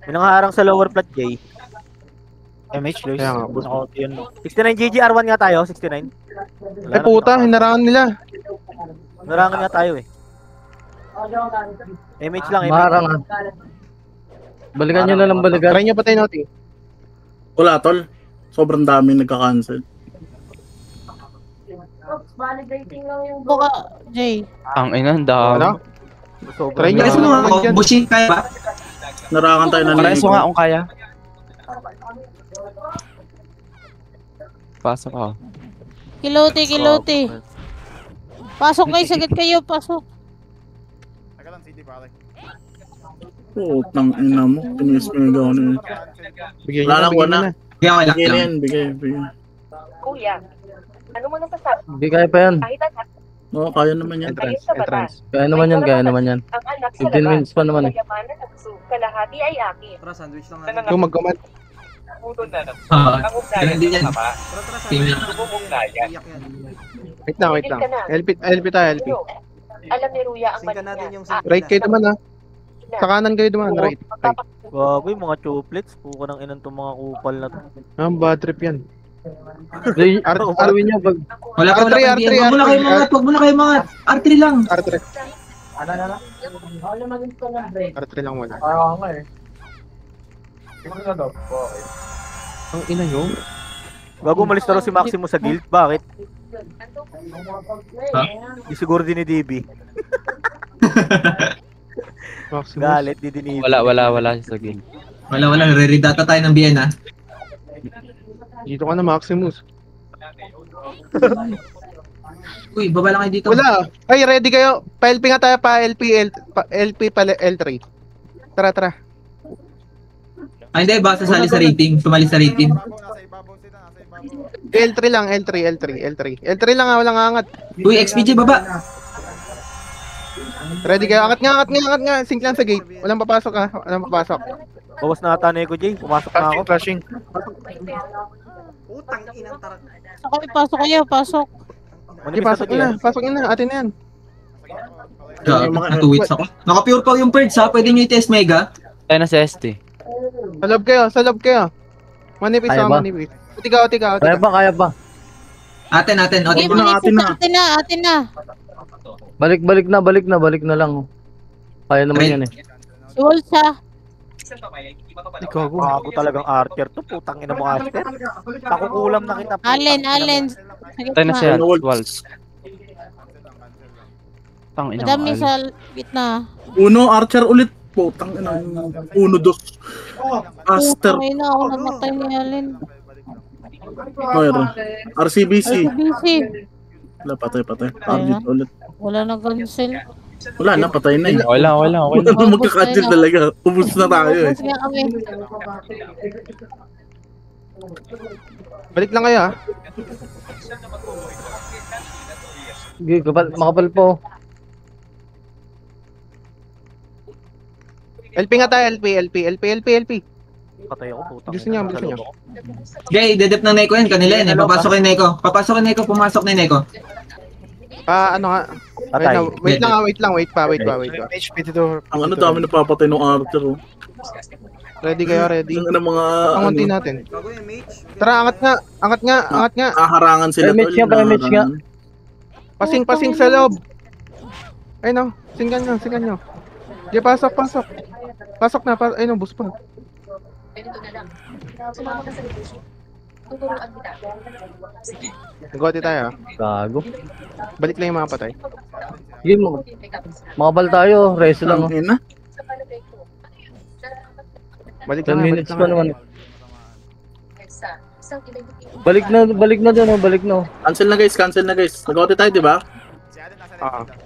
May nangaharang sa lower plat, Jay. MH, Luis. Kaya nga, boss. 69 GG, R1 nga tayo, 69. Ay puta, hinarangan nila. Narangan nga tayo eh. MH lang, Marangan. Balikan nyo na lang, balikan. Try nyo patay natin. Wala, tol. Sobrang dami nagka-cancel. Validating lang yung Buka, Jay. Ang ina, dami. Ano? Try nyo Pares mo nga, Bushin, kaya ba? Narangan tayo na Pares mo nga kung kaya. Pasok ako. Kilote. Pasok kayo, sagad kayo, pasok. Teka lang, CD pare. Putang ina mo. Pinis-pinigaw na yun. Bigyan nyo Wala na, lang, bigyan nyo wala. na. Kaya wala Bigay na lang. yan, bigay. kuya. Ano mo nasasabi? Hindi kaya pa yan. Kahit anak, Oo, kaya naman yan. Entrance, sa batas. entrance. Kaya naman yan. ang anak sa 15 minutes pa naman eh. Kayamanan at gusto, kalahati ay akin. Tara, sandwich lang natin. Ikaw mag-command. Ganun din yan. Tara, Team sandwich lang. lang. Iyak yan. Wait lang. LP tayo, LP. Pero, alam ni Ruya ang Singkan mali natin niya. yung singkan. Right kayo naman ha. Sa kanan kayo naman, right. Bago yung mga chocolates. Puka ng inan tong mga kupal na to. Ah, bad trip yan. Gawin nyo pag... Wala ka, wala ka. R3. Huwag mo na kayo mga, huwag mo na kayo mga. R3 lang. R3. Ano? R3 lang muna. Oo nga eh. Ang ina nyo. Bago umalis na raw si Maximus sa guild. Bakit? Ha? Di siguro din ni DB. Maximus. Galit, di din Wala sa game. Wala. Re-redata tayo ng Vienna. Dito ka na, Maximus. Uy, baba lang kayo dito. Wala. Ay, ready kayo. Pa-LP nga tayo, LP pa L3. Tara. Ay, hindi, baka sasali sa rating. Sumali sa rating. Nasa ibabaw sila, nasa ibabaw. L3 lang, L3 lang nga, walang angat. Uy, XPG, baba. Ready kayo, angat nga. Sync lang sa gate. Walang papasok ha, walang papasok. Bawas na ata Neko Jay. Pumasok na ako. Flashing. Putang inang tarak. Pasok kayo, pasok. Sige, pasok nyo na, atin na yan. Natuwits ako. Naka-pure pa yung birds ha. Pwede nyo i-test mega. Tayo na sa ST. Sa loob kayo. Manipis Kaya ako, ba? manipis. Utika. Kaya ba? Atin. Sige, atin na. Balik na lang. Kaya naman yan eh. Si Wolsa. Gago talagang Archer to. Putang ina mo Archer. Nakukulam na kita. Allen. Tayo na siya. Walls. Tang ina Madami mo. sa gitna. Uno, Archer ulit. Putang ina. Uno, dos. Aster. Ay na, ako namatay ni Allen. Mayroon. RCBC. busy. Wala, patay. Argit ulit. Wala na cancel. Wala na, patay na eh. Wala. Wala na magkakancel talaga. Ubus na tayo eh. Ubus nga kami. Balik lang kayo ha. Sige, makapal po. LP nga tayo, LP. Patay ako. Putang Gusto niyo. Okay, dedep ng Neko yan. Kanila yan eh. Papasok yung Neko. Pumasok na yung Neko. Ano nga. Patay. Wait pa. Ang ano, dami napapatay ng Archer. Oh. Ready kayo, ready. Ang mga... Pangunti ano, natin. Gago yung mage. Tara, angat nga. harangan sila. Damage nga. Pasing sa loob. Ay no, singgan nyo. Di, pasok. Pasok na, ay no, bus pa. Ganito na lang. Sumama ka sa leadership. Tuturuan kita. Sige. Nag-gote tayo ha. Gago. Balik lang yung mga patay. Sige, makapal tayo. Reso lang. Ang ina. Sa palagay ko, Balik 10 lang minutes pa naman. isang identity. Balik na doon. Balik na. Cancel na guys. Nag-outi tayo, di ba? Si Aden nasa Oo. left.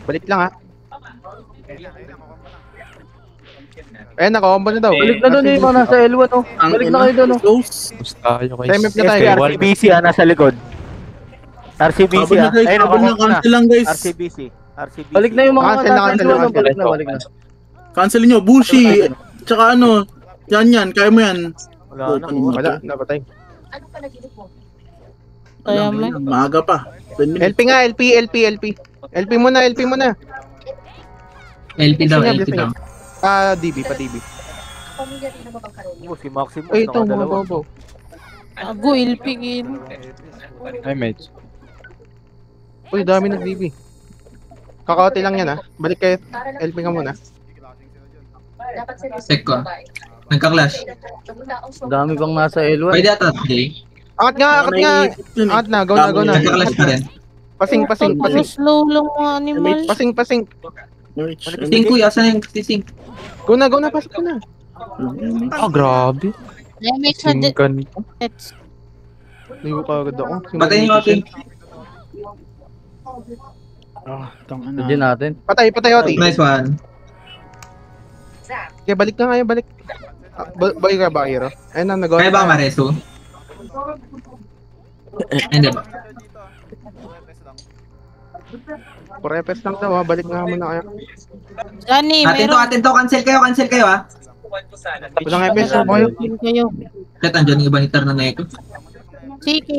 Balik lang ha. Ayun lang, kukombo na. Ayun, naka-combo na daw. Balik na doon yung mga nasa L1 oh. Ang Balik ina. na kayo doon oh. Close. Bus tayo guys. Time up na tayo. RCBC nasa likod. RCBC Habol na guys. Ayun, Habol na. nakakombo na. Cancel lang guys. RCBC. Balik na yung mga Cancel na, nasa cancel L1 na, oh. Balik na. Cancel nyo. Bushi. Tsaka ano. Yan. Kaya mo yan. Wala na. Wala, napatay. Ano pa naginip mo? Kaya Alam mo mo. yan, maaga pa. 10 minutes. LP nga, LP. LP muna. LP daw. Gusto niya. DB. Pamilya rin naman bang karoon? Si Maximus. Ay, ito, mga nakadalawa. bobo. Ago, ilpigin. Ay, mate. Uy, dami nag-DB. Kakaote lang yan ha. Balik kayo. LP ka muna. Dapat seryoso Check ko. yung babae. Nagka-clash. Dami pang nasa L1. Pwede ata, Jay. Angat nga. Yun eh. Angat na, go na. Nagka-clash pa rin. Pasing. Slow lang mga animal. Pasing. Sing kuya, saan yung sing? Go na, pasok ko na. Ah, grabe. Damage sa Singkan. deaths. Ligo ka agad ako. Patayin yung ating. Hindi natin. Patay, Oti. Nice one. Kaya balik na kayo, balik. Balik ka ba, Hero? Ayun na, nag-go. Kaya ba Mareso? Hindi ba? Purepes lang daw ha, balik nga muna kayo. Johnny, meron. Atin to, cancel kayo ha. Walang EPS na kayo. Kayo. Kahit andyan yung iba ni Tar na Neko. CK.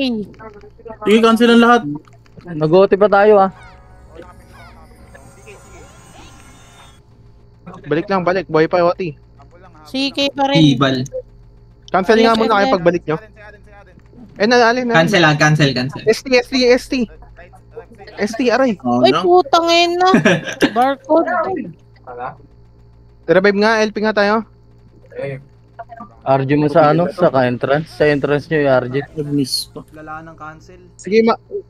Sige, cancel ang lahat. Nag-OT pa tayo ah. Balik. Buhay pa, Oti. CK pa rin. Ibal. Cancel nga muna kayo pagbalik nyo. Alin. Cancel. ST, aray. Oh, Ay, no? putang ina. Barcode. Revive nga, LP nga tayo. RG mo sa ano? Sa entrance? Sa entrance nyo yung RG. Nag-miss pa. Lala ng cancel. Sige,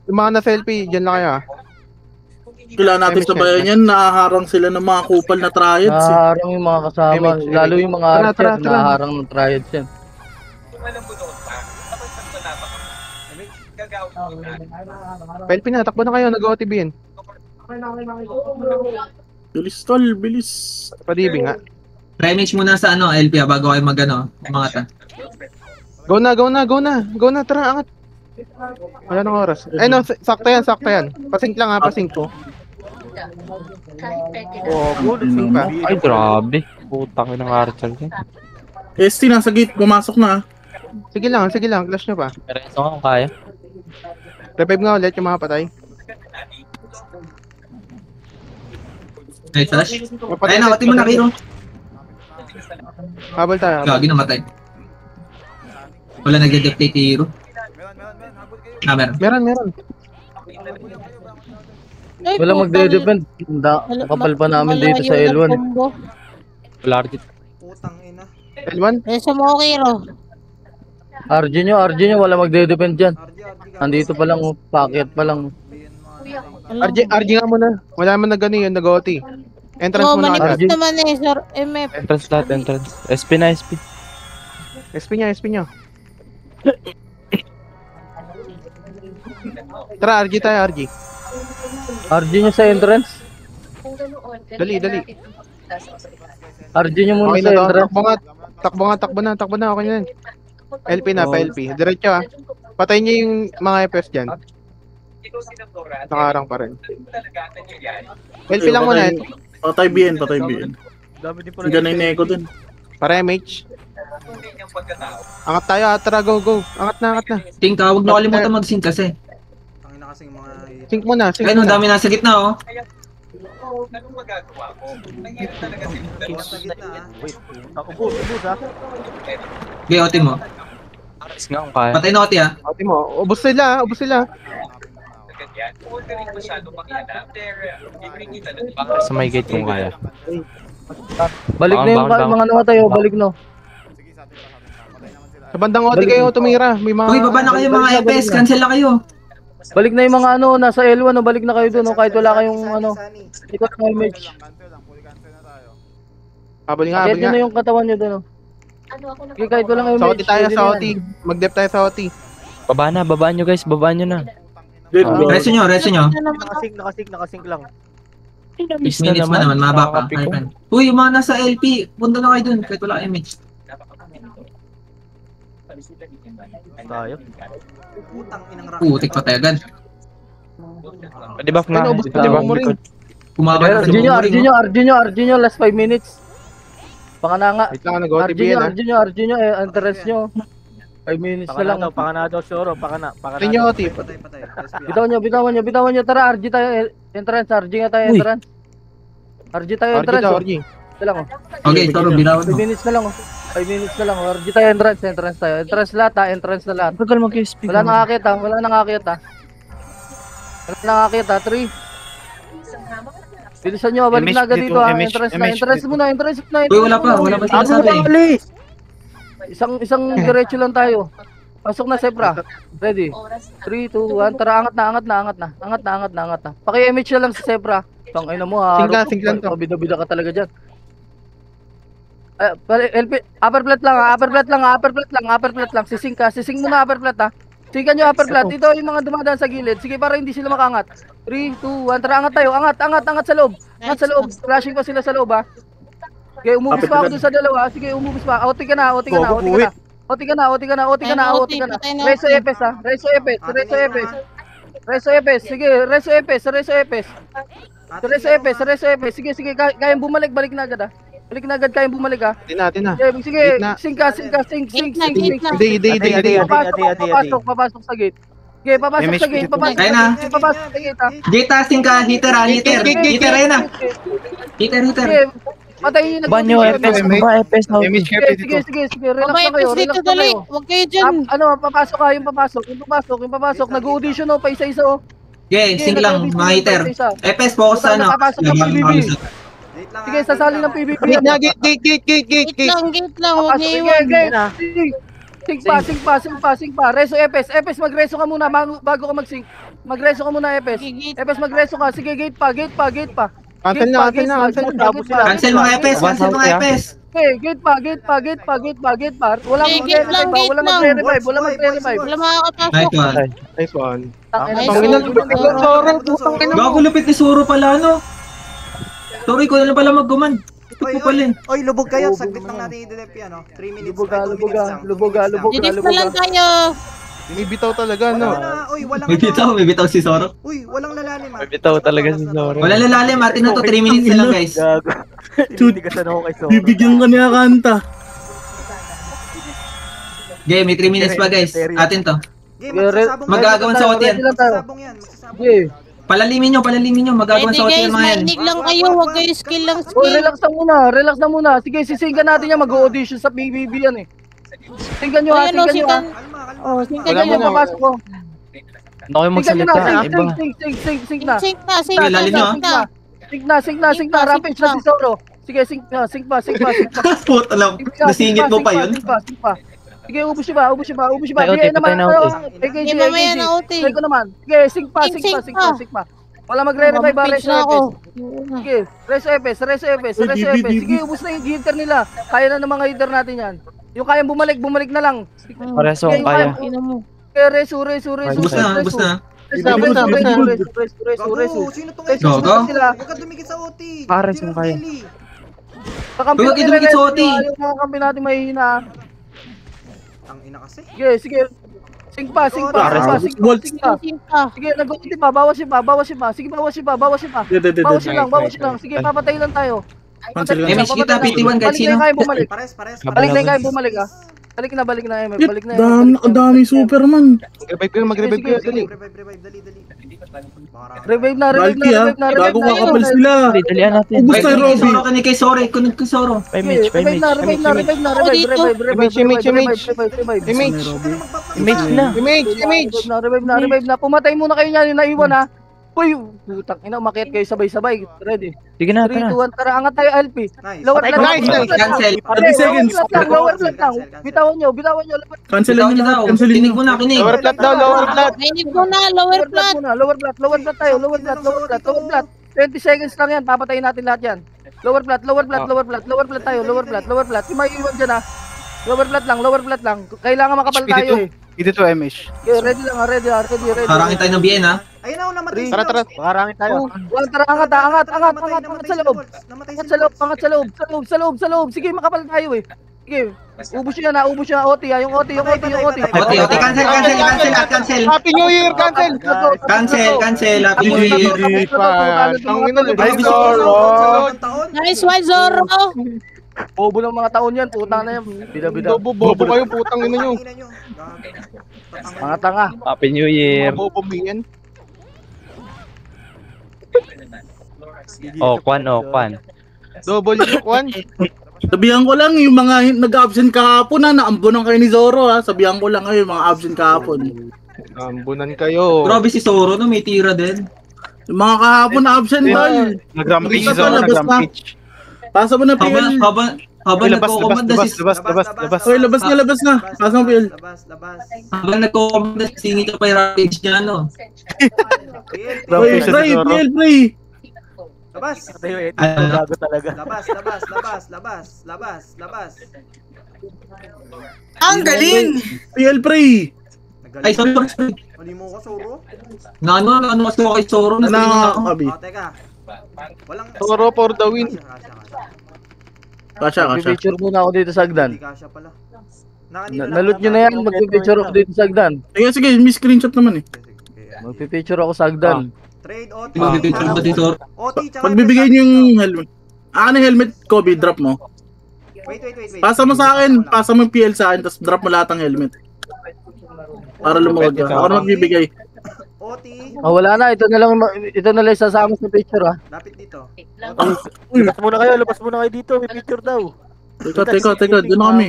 yung mga nasa LP, dyan lang kayo ha. Kailangan natin sabayan yan. Nahaharang sila ng mga kupal na triads. Eh. Nahaharang yung mga kasama. Lalo yung mga archer. Tara. Nahaharang ng triads yan. PLP na, takbo na kayo, nag-OTB yun. Bilis tol, bilis. Padibing nga. Remage muna sa ano, LP bago kayo magano, mga ta. Go na, tara, angat. Wala nang oras. Eh no, sakto yan. Pasink lang ha, pasink ko. Kahit pwede na. Oo, good, sink pa. Ay, grabe. Putang ina ng Archer yan. ST nasa gate, pumasok na. Sige lang, clash nyo pa. Pero ito nga kung kaya. Revive nga ulit yung mga patay. Ay, flash. Ay, nakati mo na kayo. Habol tayo. Gagi namatay. Wala nag-dictate hero. Meron. Meron. Ay, Wala putang magde-depend. Kapal pa namin dito sa malayo ng L1. combo. Wala rin. Putang ina. L1? Eh, sa mga Kiro. RG nyo, wala magde-depend dyan. Nandito pa lang, packet pa lang. RG nga muna. Wala man na gano'n yun, nag-OT. Entrance Oo, muna agad. manipis naman eh, sir. MF. Entrance lahat, entrance. SP na, SP. SP nyo. Tara, RG tayo, RG. RG nyo sa entrance. Dali. RG nyo muna Okay sa na to, entrance. takbo na, okay na yan. LP na, LP. Diretso ha. Patayin nyo yung mga FS dyan. Nakarang pa rin. LP lang muna. Patay BN. Dami din pala. Ganun yung echo dun. Para MH. Angat tayo, tara, go. Angat na. Think, huwag na kalimutan mag-sync kasi. Tangin na kasing mga... Sync muna. Ayun, ang dami nasa gitna oh. Anong magagawa ko? Nangyari talaga Nasa gitna ha. Wait, ubus ha. Okay, OT mo. Aris nga kung kaya. Patay na OT ah. OT mo. Ubus sila. ganyan. Huwag ka rin masyado makialam. Ikikita na Para sa may gate kung kaya. Balik na yung mga namatay, balik no. Sa bandang OT kayo tumira. May mga... Uy, baba na kayo mga FPS. Cancel na kayo. Balik na yung mga nasa L1, balik na kayo doon, kahit wala kayong ikot ng image. Habol nga. Kahit yun na yung katawan nyo doon. Okay, kahit walang image. Sa OT tayo, sa OT. Mag-dep tayo sa OT. Babaan nyo guys, babaan nyo na. Reso nyo. Nakasync lang. 6 minutes pa naman, mababa pa. Uy, yung mga nasa LP, punta na kayo dun, kahit wala image. Tayo. Putik pa tayo agad. Pwede buff na. Pwede buff na. Kumakan sa RG nyo, last 5 minutes. Pakananga. Wait lang, nag-OTB yan ha. RG nyo, interest nyo. 5 minutes na lang. Pakanado, sure. Patay nyo OT. Bitawan nyo. Tara, RG tayo, entrance. RG nga tayo, entrance. RG tayo, entrance. RG. Ito lang, Okay, Toro, binawan 5 mo. minutes na lang, 5 minutes na lang. RG tayo, entrance tayo. Entrance lahat ha, entrance na lahat. Tagal mag-SP. Wala nang akit ha. 3. Bilisan nyo, balik na agad dito ha. Entrance muna. Uy, wala pa sinasabi. Isang diretso lang tayo. Pasok na, Sepra. Ready? 3, 2, 1. Tara, angat na. Paki-image na lang si Sepra. Tangay na mo ha. Sync lang to. Bida-bida ka talaga dyan. LP, upper flat lang. Sising muna upper flat ha. Singan nyo upper flat. Dito yung mga dumadaan sa gilid. Sige, para hindi sila makangat. 3, 2, 1. Tara, angat tayo. Angat sa loob. Flashing pa sila sa loob ha. Okay, umubis pa ako dun sa dalawa. Sige, umubis pa. OT ka na. Reso EPS ha. Reso EPS. Sige, Reso EPS. Sige, kayang bumalik. Balik na agad ha. Kayang bumalik ha. Tina. Sige, sync. Hindi. Papasok sa gate. Okay, papasok sa gate ha. Gate tasting ka, hitter ayun na. Hitter. Patayin na. Banyo, FPS. Baba, FPS na. Sige. Relax na kayo. dito, dali. Huwag kayo dyan. Papasok ka. Yung papasok. Nag-audition pa isa-isa oh. Okay, sync lang, mga hitter. FPS, focus sa ano. Papasok ng PBB. Sige, sasali ng PBB. Gate na, gate. Gate lang. Huwag niyo iwan. Sync pa. Reso EPS. EPS, magreso ka muna bago ka mag-sync. Magreso ka muna, EPS. EPS, magreso ka. Sige, gate pa. Cancel na. Cancel mga FPS. Gate pa. Walang Gate lang, magre-revive, walang magre-revive, walang magre-revive. Wala makakapasok. Nice one. Nice one. Nice Tangina, one. lupit ng Zoro. Putang ina mo. Gago lupit ni Zoro pala, no? Sorry, ko na lang pala mag-command. Ito Oy, po pala eh. oy, lubog kayo. Saglit lang natin i-delep yan, no? 3 minutes. ay, 2 minutes lang. Lubuga. Didip na lang tayo. Binibitaw talaga, Wala no? na, oy, walang May bitaw si Zoro. Uy, walang lalalim, ah. May bitaw talaga si Zoro. Wala lalalim, Martin na to, 3 minutes na lang guys. Gago. Tinitigasan ako kay Zoro. Bibigyan ka niya kanta. Okay, may 3 minutes pa guys. Atin to. Game, magsasabong Magagawan sa OT yan. Magsasabong yan, magsasabong. Okay. Palalimin nyo, magagawan Pwede sa OT guys, yan mga yan. mainig lang kayo. Huwag kayo skill lang Oh, skill. relax na muna. Sige, sisinggan natin yan. Mag-audition sa BBB yan eh. Singgan nyo ha, Ayan o, singgan nyo ha. singkan. Oh, singkan Singgan nyo, nyo. papasok ko. Ano kayo Singgan nyo magsalita? na, Iba. sing na. Sink na, sink Okay, na, lalim nyo, sink na. Sing na. Rampage na si Zoro. Sige, sing pa. Puta lang, nasingit mo pa yun. Sing pa. Sige, ubus siya ba? May OT, patay na OT. AKG, Hindi mamaya na OT. Try ko naman. Sige, sing pa. Wala magre-revive ba? Mapitch Reso na ako. Epes. Sige, Reso Epes. Sige, ubus na yung heater nila. Kaya na ng mga heater natin yan. Yung kayang bumalik na lang. Pareso kung kaya. Ina mo. Okay, Reso. Ubus na. Gago, sino tong Reso. Gago. Huwag ka dumikit sa OT. Pares yung kaya. Kakampi Huwag idumikit sa OT. Yung mga kampi natin mahihina. Ang ina kasi. Sige. Sing pa. Sink pa. Sige, nag-ulti pa. Bawas siya pa. Sige, bawas siya pa. Bawas siya lang. Sige, papatay lang tayo. Cancel ka. MH kita, PT1 kahit sino. Pares. Balik na yung kaya bumalik ah. Balik na MF. Balik na Ang dami Superman. Mag-revive ko. Dali. Revive, dali. Revive na. Balti ha. Bago kakapal sila. Dalian natin. Ubus tayo, Robby. Kay Zoro. Kunod kay Zoro. Image. Revive na. Revive na. Pumatay muna kayo niyan, naiwan ha. Uy, putang ina, umakyat kayo sabay-sabay. Ready? Sige na, 3, tara. 2, 1, tara, angat tayo, LP. Nice. Lower Nice, flat. nice. Cancel. 30 seconds. Lower flat lang. Bitawan nyo. Cancel Bitaw lang nyo daw. na. Cancel Kinig mo na, kinig. Lower flat daw, lower flat. Mainig mo na, lower flat. Lower flat tayo. Lower flat. 20 seconds lang yan. Papatayin natin lahat yan. Lower flat tayo. Lower flat. Yung may iwan dyan ha. Lower flat lang. Kailangan makapal tayo eh. Dito to, MH. Okay, ready. Harangin tayo ng BN ha. Ayun na, namatay. Tara. Makarangin tayo. Tara, angat sa loob. Sige, makapal tayo eh. Sige, ubus niya, OT ha, yung OT. OT, cancel. Happy New Year, cancel. Cancel. Happy New Year. Ang ina, Nice, Zoro. Nice one, Zoro. Bobo ng mga taon yan, putang na yan. Bida. Bobo kayo, putang ina nyo. Mga tanga. Happy New Year. Bobo yan. Kwan. Double yung kwan. Sabihan ko lang yung mga nag-absent kahapon na naambunan kayo ni Zoro ha. Sabihan ko lang kayo yung mga absent kahapon. Ambunan kayo. Grabe si Zoro no, may tira din. Yung mga kahapon na absent tol. Nag-rampage Dito, Zoro, labas na. nag-rampage. Pasa mo na PL. Habang nagko-command na si Oy, labas na. Pasa mo PL. habang nagko-command na si Singit pa yung rampage niya no. Oy, Pray. Labas. Tayo eh. Gago talaga. Labas. Ang galing! PL Pray. Ay, sorry. Mali mo ka, Zoro? Ano kasi ako kay Zoro na Nakakabi. Teka. Walang... Zoro for the win. Kasha. Mag-picture muna ako dito sa Agdan. Hindi kasha pala. Naloot nyo na yan, mag-picture ako dito sa Agdan. Sige, may screenshot naman eh. Mag-picture ako sa Agdan. Trade OT. Mag-picture ba si Zoro? OT, tsaka... Pagbibigay niyo yung helmet. Ano helmet, Kobe, drop mo. Wait. Pasa mo sa akin, pasa mo yung PL sa akin, tapos drop mo lahat ng helmet. Para lumawag ka. Ako na magbibigay. OT. Wala na, ito na lang isasama sa picture ha. Lapit dito. Labas muna kayo dito. May picture daw. Teka, doon na kami.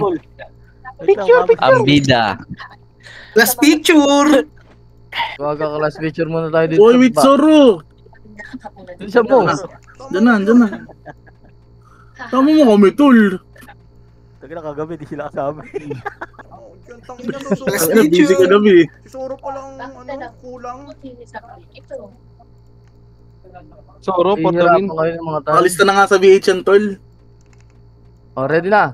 Picture. Ambida. Last picture! Wag ka last picture muna tayo dito. Oy, with Zoro! Isa mo. Diyan na. Tama mo kami, tol. Taga na kagabi, di sila kasama. Tang ina to, Zoro. Ano, busy ka na, bi. Si Zoro palang kulang. Zoro for the win. Alis ka na nga sa VH yan, tol. Oh, ready na.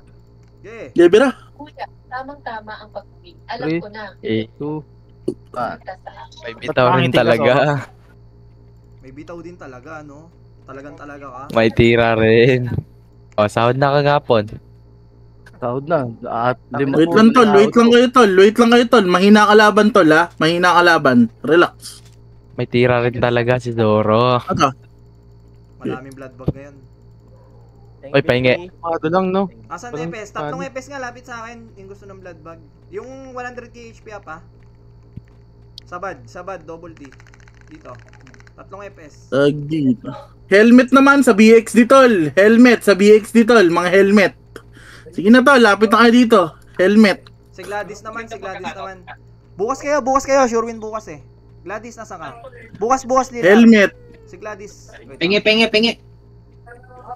Yeah. Gebera. Kuya, tamang-tama ang pag-uwi. Alam Three. ko na. 2. May bitaw rin talaga. May bitaw din talaga, no? Talagang talaga ka. May tira rin. O, sahod na kagapon. Sahod na. At Wait lang tol, wait lang kayo tol, wait lang kayo tol. Mahina kalaban tol ha, mahina kalaban. Relax. May tira rin talaga si Zoro. Ano? Maraming blood bag ngayon. Oy, pahingi. Pado lang, no? Asan na Epes? Tatlong Epes nga, lapit sa akin. Yung gusto ng blood bag. Yung 100k HP pa. Sabad, double T. Dito. Tatlong Epes. Dito. Helmet naman sa BXD tol. Helmet sa BXD tol, mga helmet. Sige na tol, lapit na kayo dito. Helmet. Si Gladys naman. Bukas kayo. Sure win bukas eh. Gladys, nasa ka? Bukas dito. Helmet. Si Gladys. Wait, Pingi.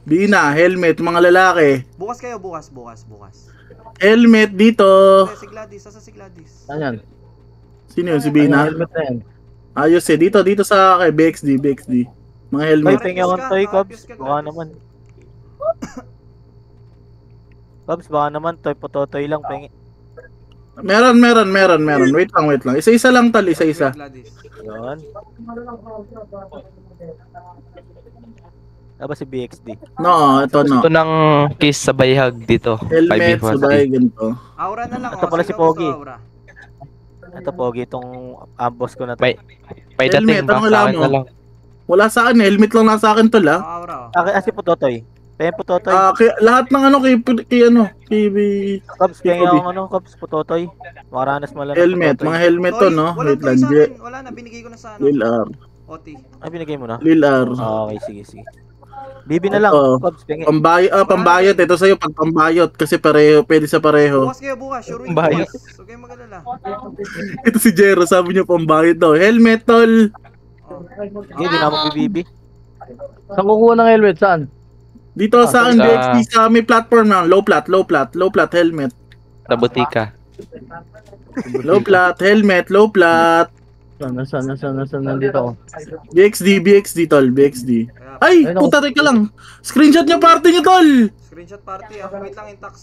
Di na, helmet, mga lalaki. bukas kayo, bukas. Helmet dito. Si Gladys, nasa si Gladys. Ayan. Sino yun, si Bina? Helmet na yan. Ayos eh, dito sa akin, BXD. Mga May helmet. pengi akong toy, Cubs. Baka naman. Cubs, baka naman toy, pototoy lang, pengi. Meron. Wait lang. Isa-isa lang tol, isa-isa. Gladys. Yun. Aba si BXD. No, ito no. Ito ng kiss sa bayhag dito. Helmet, 5v40. sabay, ganito. Aura na lang. Ito pala si Sino gusto Pogi. aura? Ito pogi itong ambos ko na to. May dating Helmet, ba? anong Sa alam akin mo? na lang. Wala sa akin, helmet lang nasa akin tol ha. Aura. Si Pototoy. Pengi Pototoy. Lahat ng ano kay Cubs, pengi Kobe. akong Cubs, Pototoy. Makaranas mo lang. ng helmet, Pototoy. mga helmet to no. Walang Wait lang, toy sa akin. Wala na, binigay ko na sa ano. Lil R. OT. Ay, binigay mo na? Lil R. Okay, sige. Bibi na lang, Ito. Cubs, pengi. Pambayot, ito sa'yo pag pambayot kasi pareho, pwede sa pareho. Bukas kayo, sure win Bayot. bukas. Huwag kayong mag-alala. Ito si Jero, sabi niya pambayot daw. Helmet tol. Hindi, di na ako bibibi. Saan kukuha ng helmet? Saan? Dito sa akin, BXP sa may platform na, low plat helmet. Sa butika. Low plat, helmet, low plat. Nasaan nandito ako? BXD tol, BXD. Ay, puta teka lang. Screenshot niya party niyo tol. Screenshot party ah. Wait lang yung tax.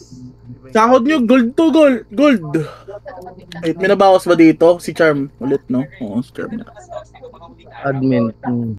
Sahod niyo, gold to gold. Wait, may nabawas ba dito? Si Charm ulit, no? Oo, si Charm. Admin.